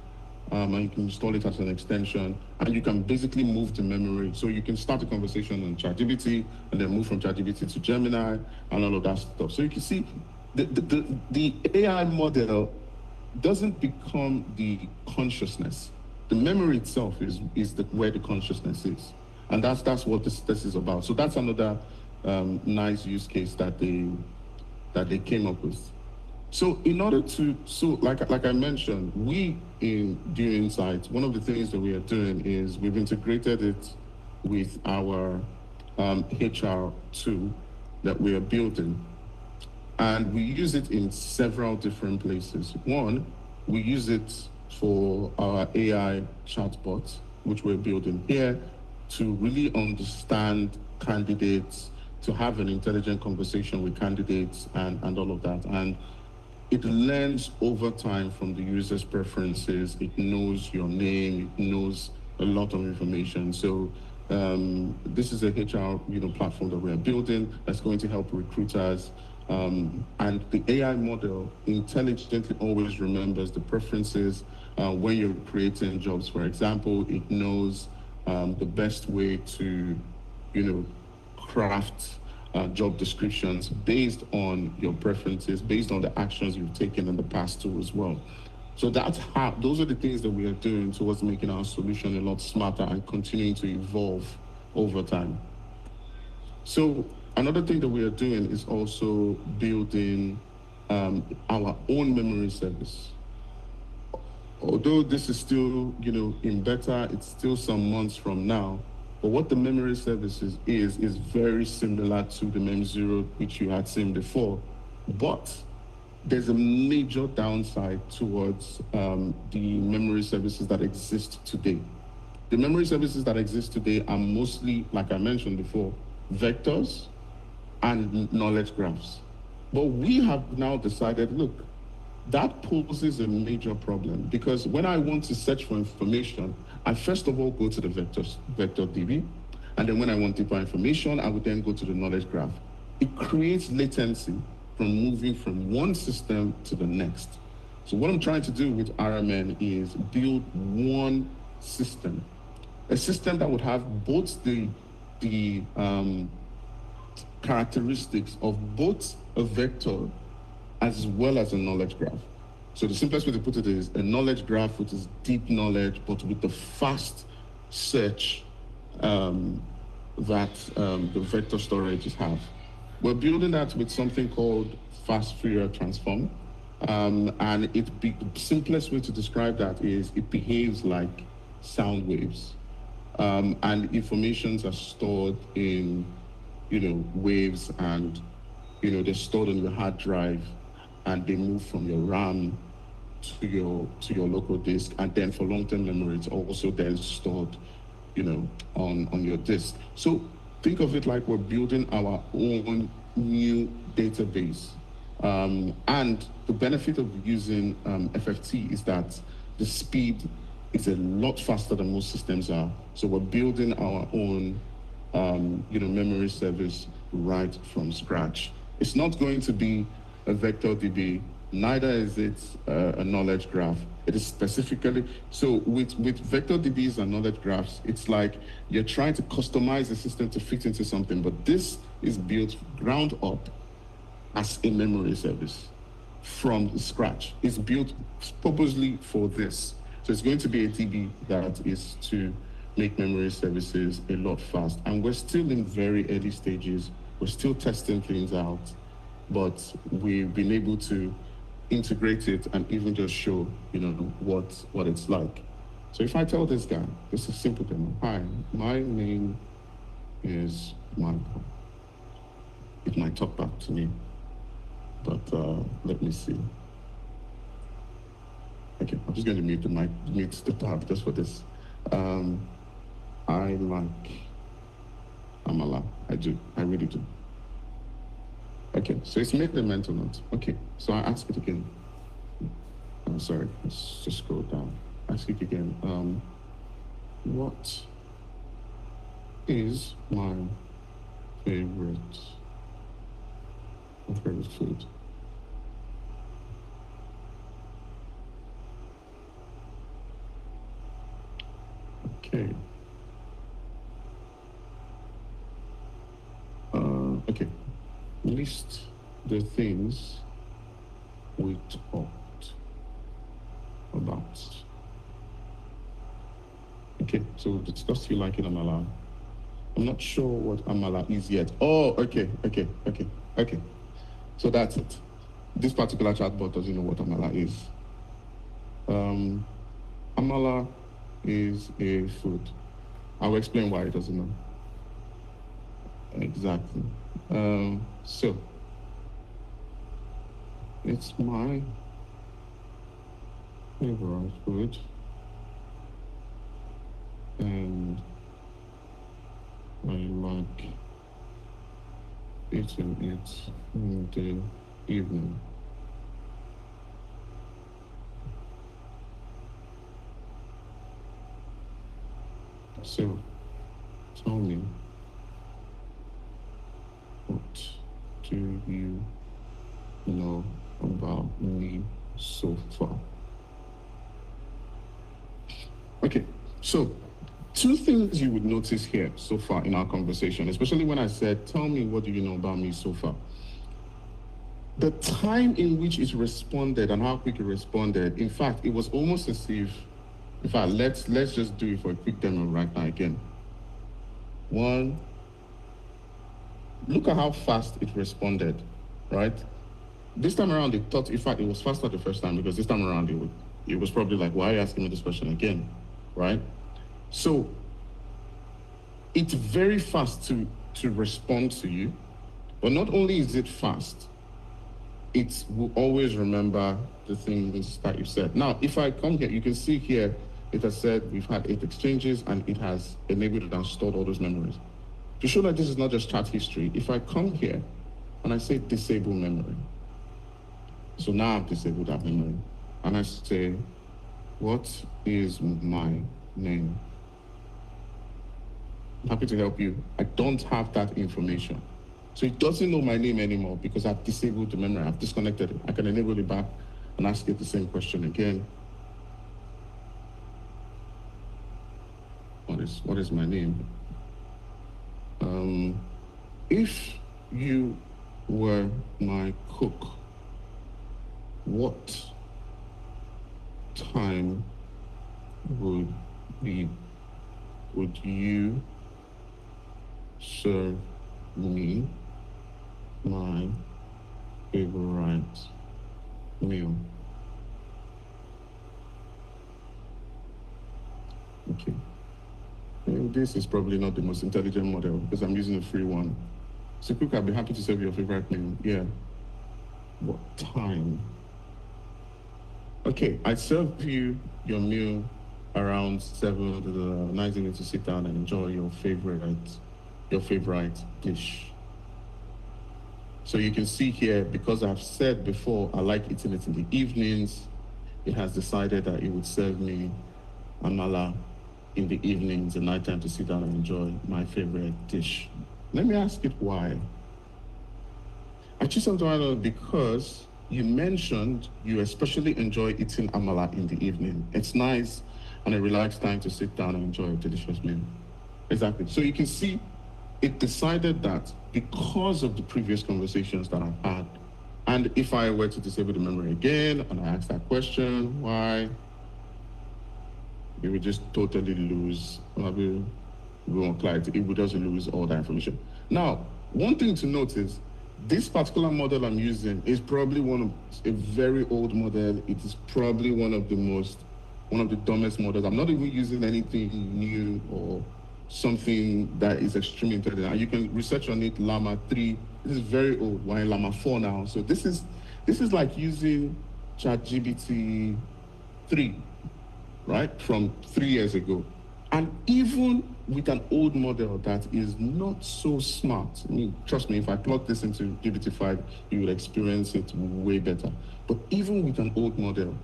and you can install it as an extension, and you can basically move the memory. So you can start a conversation on ChatGPT and then move from ChatGPT to Gemini and all of that stuff. So you can see the AI model doesn't become the consciousness. The memory itself is where the consciousness is, and that's what this is about. So that's another nice use case that they came up with. So in order to, like I mentioned, we in Due Insights, one of the things that we are doing is we've integrated it with our HR tool that we are building. And we use it in several different places. One, we use it for our AI chatbot, which we're building here to really understand candidates, to have an intelligent conversation with candidates and all of that. And it learns over time from the user's preferences. It knows your name, it knows a lot of information. So this is a HR platform that we are building that's going to help recruiters. And the AI model intelligently always remembers the preferences when you're creating jobs. For example, it knows the best way to, craft job descriptions based on your preferences, based on the actions you've taken in the past too as well. So those are the things that we are doing towards making our solution a lot smarter and continuing to evolve over time. So another thing that we are doing is also building our own memory service. Although this is still, in beta, it's still some months from now. But what the memory services is very similar to the Mem0, which you had seen before. But there's a major downside towards the memory services that exist today. The memory services that exist today are mostly, like I mentioned before, vectors and knowledge graphs. But we have now decided, look, that poses a major problem, because when I want to search for information, I first of all go to the vector DB, and then when I want deeper information, I would then go to the knowledge graph. It creates latency from moving from one system to the next. So what I'm trying to do with RMN is build one system, a system that would have both the characteristics of both a vector as well as a knowledge graph. So the simplest way to put it is a knowledge graph, which is deep knowledge, but with the fast search that the vector storages have. We're building that with something called fast Fourier transform. And the simplest way to describe that is it behaves like sound waves. And informations are stored in, waves, and, they're stored on your hard drive, and they move from your RAM to your local disk, and then for long-term memory, it's also then stored, on your disk. So think of it like we're building our own new database. And the benefit of using FFT is that the speed is a lot faster than most systems are. So we're building our own, memory service right from scratch. It's not going to be a vector DB, neither is it a knowledge graph. It is specifically, so with vector DBs and knowledge graphs, it's like you're trying to customize the system to fit into something, but this is built ground up as a memory service from scratch. It's built purposely for this. So it's going to be a DB that is to make memory services a lot fast. And we're still in very early stages. We're still testing things out, but we've been able to integrate it and even just show, what it's like. So if I tell this guy, this is simple demo. Hi, my name is Michael. It might talk back to me, but let me see. Okay, I'm just going to mute the tab just for this. I like Amala. I do. I really do. Okay, so it's made the mental note. Okay, so I ask it again. I'm sorry, let's just scroll down. Ask it again. What is my favorite food? Okay. Okay. List the things we talked about. Okay, so we've discussed you liking Amala. I'm not sure what Amala is yet. Oh, okay. So that's it. This particular chatbot doesn't know what Amala is. Amala is a food. I'll explain why it doesn't know. Exactly. So, it's my favorite food. And I like eating it in the evening. So, tell me, what do you know about me so far? Okay, so two things you would notice here so far in our conversation, especially when I said, tell me what do you know about me so far? The time in which it responded and how quick it responded, in fact, it was almost as if, in fact, let's just do it for a quick demo right now again. One, look at how fast it responded, right? This time around, it thought, in fact, it was faster the first time because this time around, it was probably like, why are you asking me this question again, right? So it's very fast to respond to you, but not only is it fast, it will always remember the things that you said. Now, if I come here, you can see here, it has said we've had 8 exchanges and it has enabled and stored all those memories. To show that this is not just chat history, if I come here and I say disable memory, so now I've disabled that memory, and I say, what is my name? I'm happy to help you. I don't have that information. So it doesn't know my name anymore because I've disabled the memory, I've disconnected it. I can enable it back and ask it the same question again. What is my name? If you were my cook, what time would you serve me my favorite meal? Okay. And this is probably not the most intelligent model because I'm using a free one. So quick, I'll be happy to serve your favorite meal. Yeah. What time? Okay, I serve you your meal around 7. Nice evening to sit down and enjoy your favorite dish. So you can see here, because I've said before, I like eating it in the evenings, it has decided that it would serve me amala in the evenings and nighttime to sit down and enjoy my favorite dish. Let me ask it why. I choose amala because you mentioned you especially enjoy eating amala in the evening. It's nice and a relaxed time to sit down and enjoy a delicious meal. Exactly. So you can see it decided that because of the previous conversations that I've had, and if I were to disable the memory again and I ask that question, why? It would just totally lose, maybe we won't clarity, it would just lose all that information. Now, one thing to note is this particular model I'm using is probably a very old model. It is probably one of the dumbest models. I'm not even using anything new or something that is extremely intelligent. And you can research on it, Llama 3. This is very old. We're in Llama 4 now. So this is like using ChatGPT 3, right? From 3 years ago. And even with an old model that is not so smart, I mean, trust me, if I plug this into GPT-5, you will experience it way better. But even with an old model,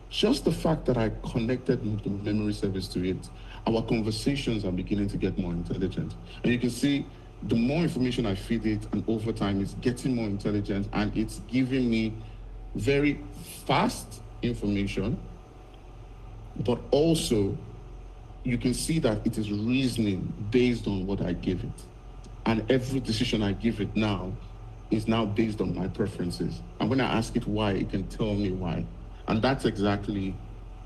just the fact that I connected the memory service to it, our conversations are beginning to get more intelligent. And you can see the more information I feed it, and over time, it's getting more intelligent, and it's giving me very fast information, but also you can see that it is reasoning based on what I give it. And every decision I give it now is now based on my preferences. And when I ask it why, it can tell me why. And that's exactly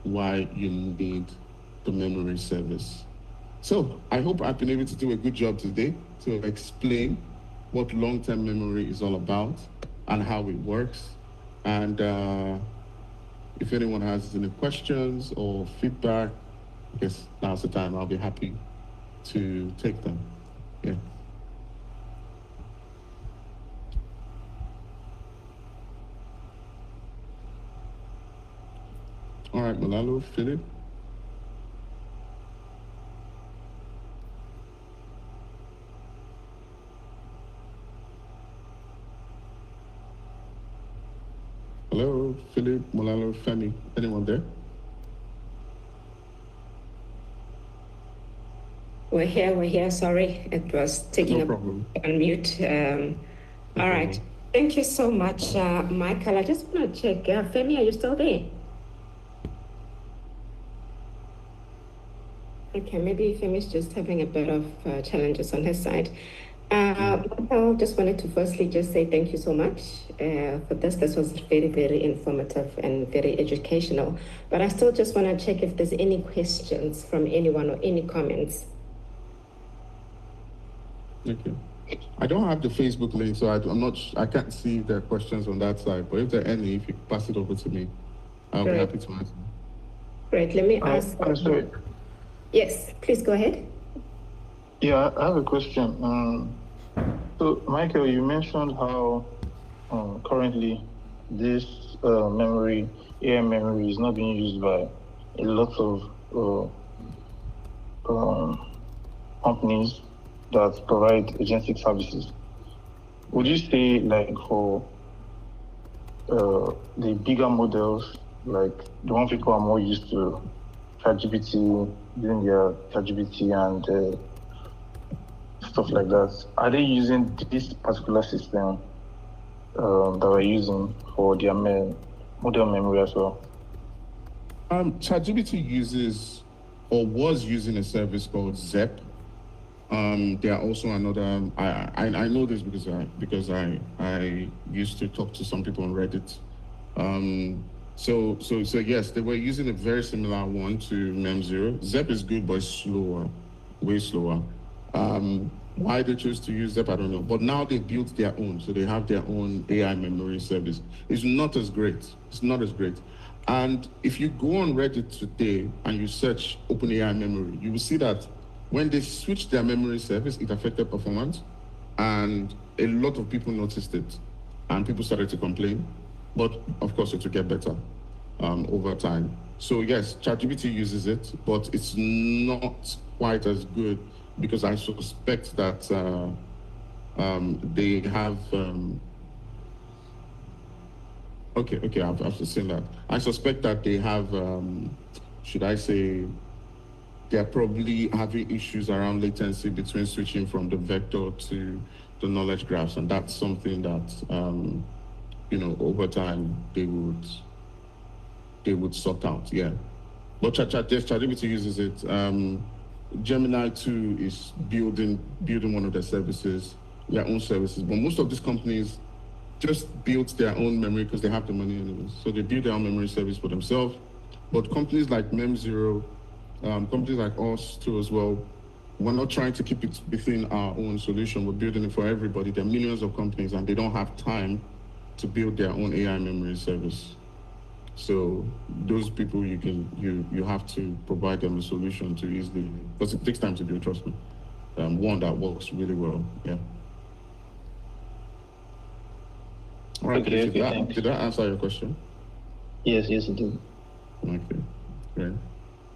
why you need the memory service. So I hope I've been able to do a good job today to explain what long-term memory is all about and how it works. And if anyone has any questions or feedback, I guess now's the time. I'll be happy to take them. Yeah. All right, Malalo, Philip. Hello, Philip, Malalo, Femi. Anyone there? We're here. Sorry, it was taking No a problem. on mute. All right. problem. Thank you so much, Michael. I just want to check. Femi, are you still there? Okay, maybe Femi's just having a bit of challenges on his side. Michael, just wanted to firstly just say thank you so much for this. This was very, very informative and very educational. But I still just want to check if there's any questions from anyone or any comments. Okay. I don't have the Facebook link, so I can't see the questions on that side. But if there are any, if you pass it over to me, I'll be Great. happy to answer. Great. Let me ask. I'm sorry. Yes, please go ahead. Yeah, I have a question. So, Michael, you mentioned how currently this AI memory is not being used by a lot of companies that provide agentic services. Would you say, like, for the bigger models, like the ones people are more used to, ChatGPT, doing their ChatGPT and stuff like that, are they using this particular system that we're using for their model memory as well? ChatGPT uses or was using a service called Zep. There are also another. I know this because I used to talk to some people on Reddit. So yes, they were using a very similar one to MemZero. Zep is good, but it's slower, way slower. Why they chose to use Zep, I don't know. But now they built their own, so they have their own AI memory service. It's not as great. It's not as great. And if you go on Reddit today and you search OpenAI memory, you will see that when they switched their memory service, it affected performance, and a lot of people noticed it, and people started to complain. But of course, it will get better over time. So yes, ChatGPT uses it, but it's not quite as good because I suspect that they have. Okay, I've seen that. I suspect that they have. Should I say? They're probably having issues around latency between switching from the vector to the knowledge graphs, and that's something that over time they would sort out. Yeah, but ChatGPT uses it. Gemini 2 is building one of their services, their own services, but most of these companies just built their own memory because they have the money anyways. So they build their own memory service for themselves. But companies like MemZero, companies like us too as well, we're not trying to keep it within our own solution. We're building it for everybody. There are millions of companies and they don't have time to build their own AI memory service. So those people, you have to provide them a solution to easily, because it takes time to build, trust me. One that works really well, yeah. All right, Okay, did that answer your question? Yes, it did. Okay, great.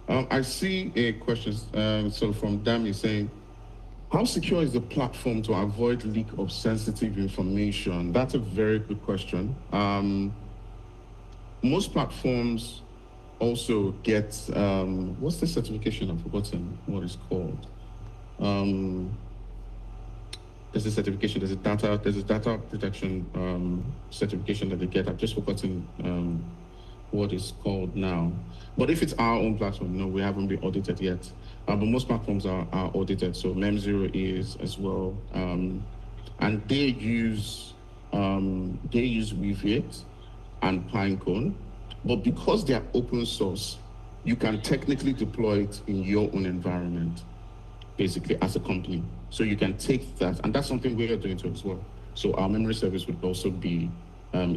I see a question so from Dami saying, how secure is the platform to avoid leak of sensitive information? That's a very good question. Most platforms also get, what's the certification? I've forgotten what it's called. There's a certification, there's a data protection certification that they get. I've just forgotten what it's called now. But if it's our own platform, no, we haven't been audited yet. But most platforms are audited, so MemZero is as well. And they use Weaviate and Pinecone, but because they are open source, you can technically deploy it in your own environment, basically as a company. So you can take that, and that's something we are doing too as well. So our memory service would also be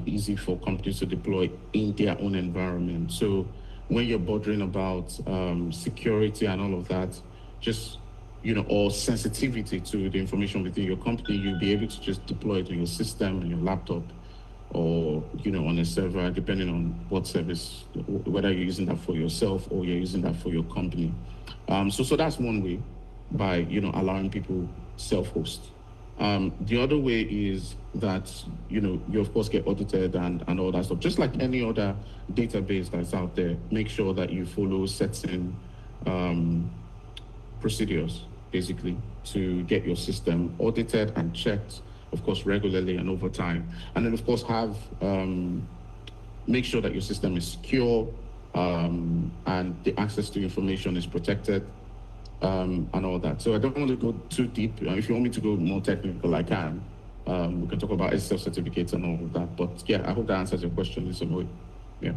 easy for companies to deploy in their own environment. So when you're bothering about security and all of that, just, or sensitivity to the information within your company, you'll be able to just deploy it in your system, on your laptop, or on a server, depending on what service, whether you're using that for yourself or you're using that for your company. So that's one way, by allowing people self-host. The other way is that you of course get audited and all that stuff. Just like any other database that's out there, make sure that you follow certain procedures, basically, to get your system audited and checked, of course, regularly and over time. And then, of course, make sure that your system is secure and the access to information is protected and all that. So I don't want to go too deep. If you want me to go more technical, I can. We can talk about SSL certificates and all of that. But yeah, I hope that answers your question in some way. Yeah.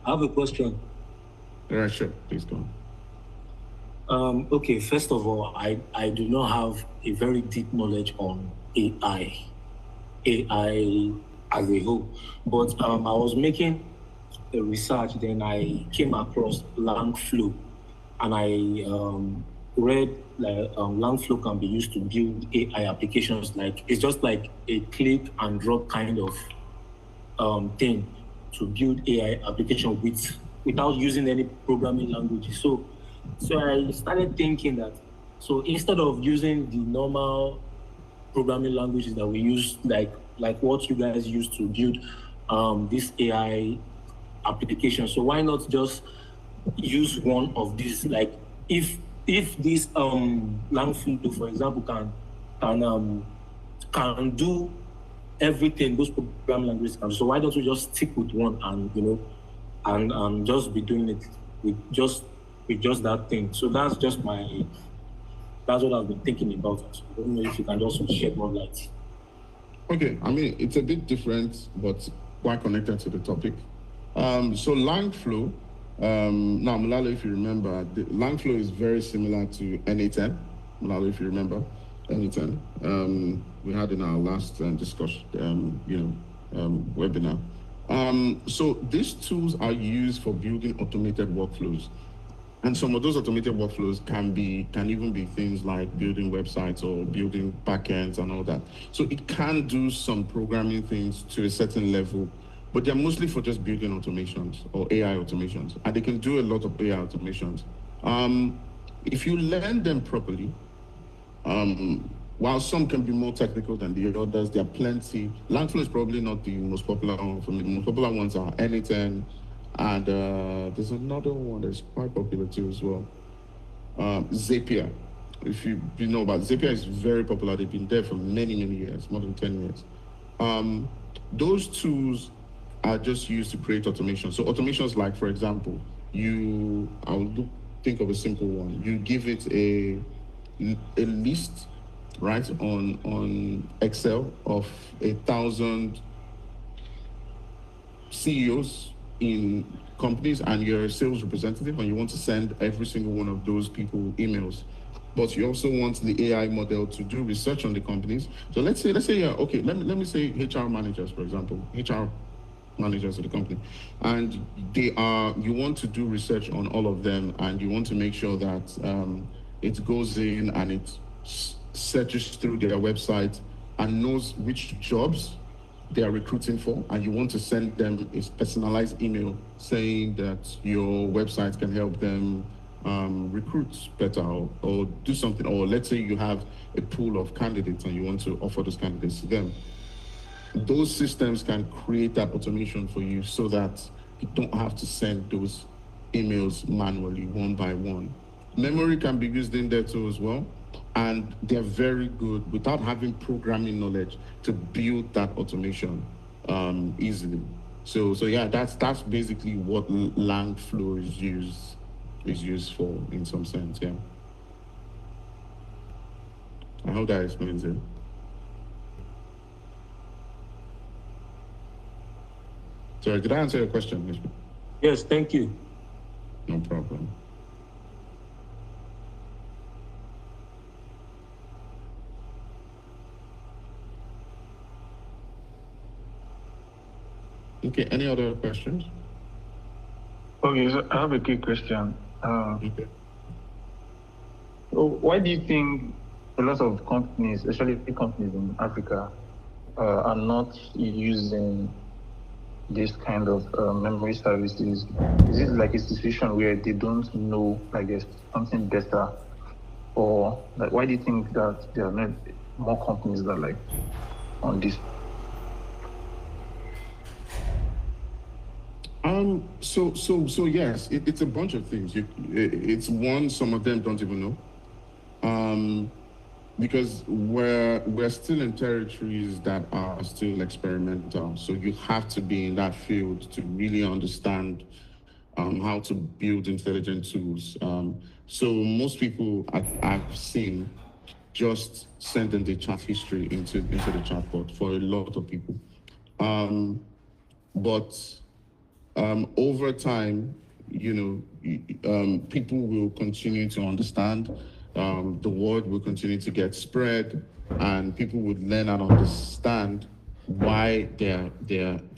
I have a question. All right, sure. Please go on. Okay, first of all, I do not have a very deep knowledge on AI as a whole. But I was making a research, then I came across Langflow, and I read like Langflow can be used to build AI applications. Like it's just like a click and drop kind of thing to build AI application without using any programming languages. So I started thinking that, so instead of using the normal programming languages that we use, like what you guys use to build this AI application, so why not just use one of these? Like if this Langflow, for example, can do everything those programming languages can do, so why don't we just stick with one and just be doing it with just that thing? So that's what I've been thinking about. So I don't know if you can also shed more light. Okay, I mean, it's a bit different, but quite connected to the topic. So Langflow, now Malala, if you remember, Langflow is very similar to NA10. Malala, if you remember, NA10. We had in our last discussion, webinar. So these tools are used for building automated workflows. And some of those automated workflows can even be things like building websites or building backends and all that. So it can do some programming things to a certain level, but they're mostly for just building automations or AI automations. And they can do a lot of AI automations. If you learn them properly, while some can be more technical than the others, there are plenty. Langflow is probably not the most popular one for me. The most popular ones are NA10, and there's another one that's quite popular too as well. Zapier. If you know about Zapier, is very popular. They've been there for many, many years, more than 10 years. Those tools are just used to create automation. So automations like, for example, think of a simple one. You give it a list, right, on Excel of 1,000 CEOs in companies, and you're a sales representative, and you want to send every single one of those people emails. But you also want the AI model to do research on the companies. So let's say, okay, let me say HR managers, for example, HR managers of the company, and you want to do research on all of them, and you want to make sure that it goes in and it searches through their website and knows which jobs they are recruiting for, and you want to send them a personalized email saying that your website can help them recruit better or do something. Or let's say you have a pool of candidates and you want to offer those candidates to them. Those systems can create that automation for you so that you don't have to send those emails manually one by one. Memory can be used in there too as well. And they're very good without having programming knowledge to build that automation easily. So yeah, that's basically what Langflow is used for in some sense. Yeah. I hope that explains it. Sorry, did I answer your question, Mr.? Yes, thank you. No problem. Okay, any other questions? Okay, so I have a quick question. Okay. So why do you think a lot of companies, especially big companies in Africa, are not using this kind of memory services? Is it like a situation where they don't know, like there's something better, or like why do you think that there are not more companies that like on this? So yes, it's a bunch of things. It's one, some of them don't even know. Because we're still in territories that are still experimental. So you have to be in that field to really understand how to build intelligent tools. So most people I've seen just send in the chat history into the chatbot for a lot of people. But over time, people will continue to understand. The word will continue to get spread, and people would learn and understand why their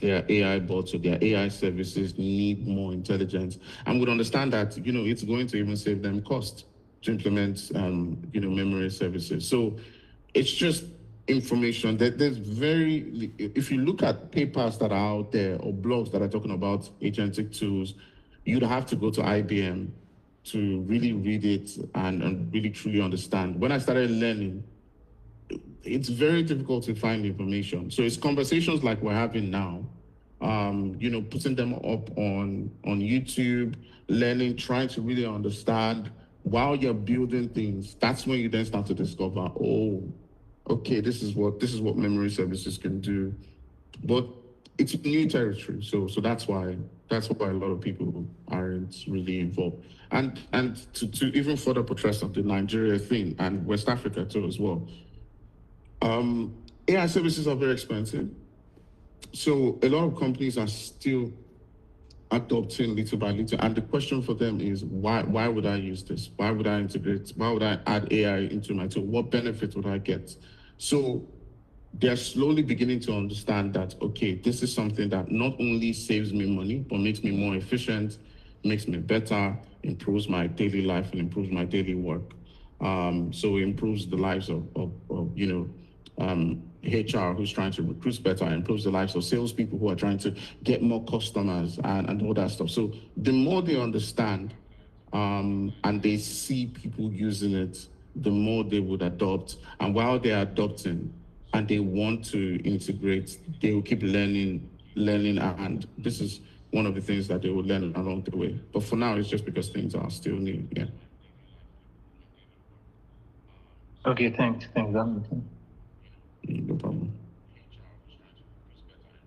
AI bots or their AI services need more intelligence, and would understand that it's going to even save them cost to implement memory services. So it's just information that if you look at papers that are out there or blogs that are talking about agentic tools, you'd have to go to IBM to really read it and really truly understand. When I started learning, it's very difficult to find information. So it's conversations like we're having now, putting them up on YouTube, learning, trying to really understand while you're building things. That's when you then start to discover, oh, okay, this is what memory services can do. But it's new territory, so that's why a lot of people aren't really involved. And to even further portray of the Nigeria thing and West Africa too as well. AI services are very expensive. So a lot of companies are still adopting little by little. And the question for them is, why would I use this? Why would I integrate? Why would I add AI into my tool? What benefit would I get? So they're slowly beginning to understand that, okay, this is something that not only saves me money, but makes me more efficient, makes me better, improves my daily life and improves my daily work. So it improves the lives of HR who's trying to recruit better, improves the lives of salespeople who are trying to get more customers and all that stuff. So the more they understand and they see people using it, the more they would adopt. And while they're adopting and they want to integrate, they will keep learning, and this is one of the things that they will learn along the way. But for now, it's just because things are still new. Yeah. Okay, thanks. That makes sense. No problem.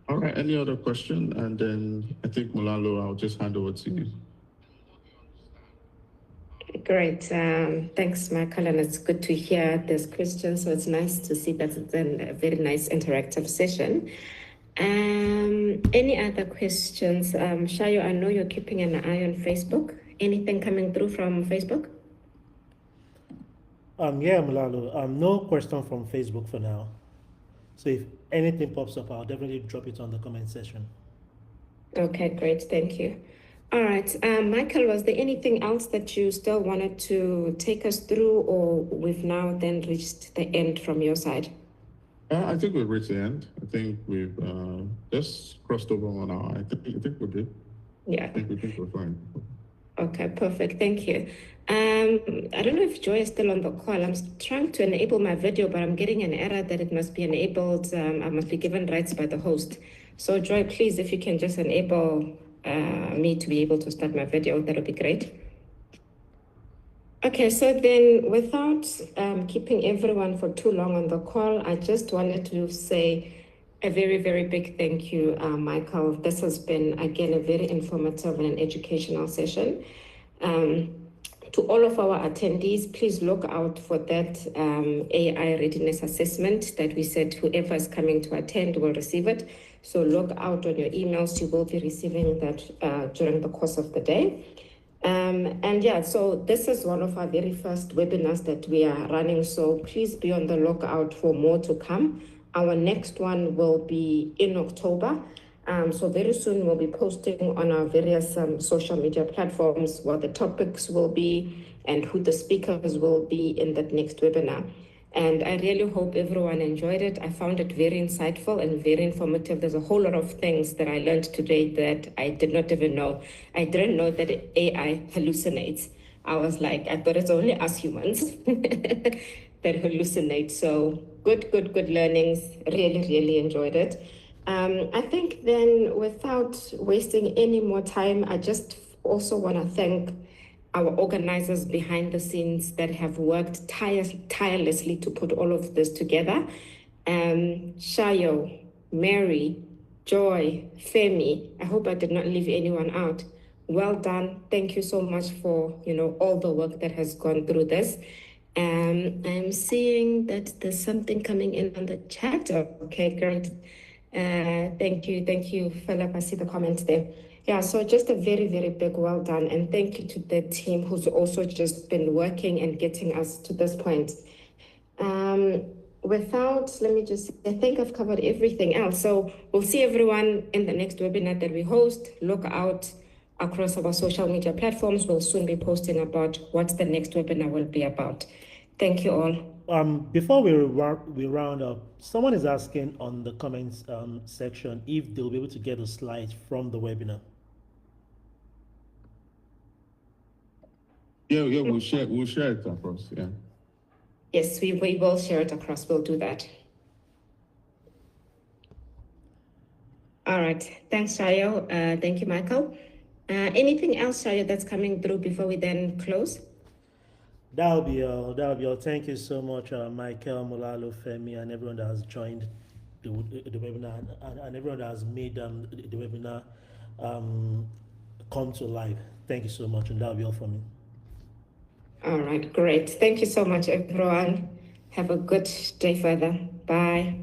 All right, any other question? And then I think Mulalo, I'll just hand over to you. Great. Thanks, Michael. And it's good to hear this question. So it's nice to see that it's a very nice interactive session. Any other questions? Shayo, I know you're keeping an eye on Facebook. Anything coming through from Facebook? Yeah, Mulalo. No question from Facebook for now. So if anything pops up, I'll definitely drop it on the comment section. Okay, great. Thank you. All right. Michael, was there anything else that you still wanted to take us through, or we've now then reached the end from your side? I think we've reached the end. I think we've just crossed over 1 hour. I think we're good. Yeah. I think we're fine. Okay, perfect. Thank you. I don't know if Joy is still on the call. I'm trying to enable my video, but I'm getting an error that it must be enabled. I must be given rights by the host. So Joy, please, if you can just enable me to be able to start my video, that would be great. Okay, so then without keeping everyone for too long on the call, I just wanted to say a very, very big thank you, Michael. This has been, again, a very informative and an educational session. To all of our attendees, please look out for that AI readiness assessment that we said whoever is coming to attend will receive it. So look out on your emails. You will be receiving that during the course of the day. And yeah, so this is one of our very first webinars that we are running. So please be on the lookout for more to come. Our next one will be in October. So very soon we'll be posting on our various social media platforms what the topics will be and who the speakers will be in that next webinar. And I really hope everyone enjoyed it. I found it very insightful and very informative. There's a whole lot of things that I learned today that I did not even know. I didn't know that AI hallucinates. I was like, I thought it's only us humans that hallucinate. So good learnings. Really enjoyed it. I think then without wasting any more time, I just also want to thank our organizers behind the scenes that have worked tirelessly to put all of this together. Shayo, Mary, Joy, Femi, I hope I did not leave anyone out. Well done. Thank you so much for, all the work that has gone through this. I'm seeing that there's something coming in on the chat. Okay, great. Thank you, Philip. I see the comments there. Yeah, so just a very big well done. And thank you to the team who's also just been working and getting us to this point. I think I've covered everything else. So we'll see everyone in the next webinar that we host. Look out across our social media platforms. We'll soon be posting about what the next webinar will be about. Thank you all. Before we round up, someone is asking on the comments section if they'll be able to get the slides from the webinar. Yeah, we'll share it across. Yeah. Yes, we will share it across. We'll do that. All right. Thanks, Shayo. Thank you, Michael. Anything else, Shayo, that's coming through before we then close? That'll be all. Thank you so much, Michael, Mulalo, Femi, and everyone that has joined the webinar and everyone that has made the webinar come to life. Thank you so much, and that'll be all for me. All right, great. Thank you so much, everyone. Have a good day further. Bye.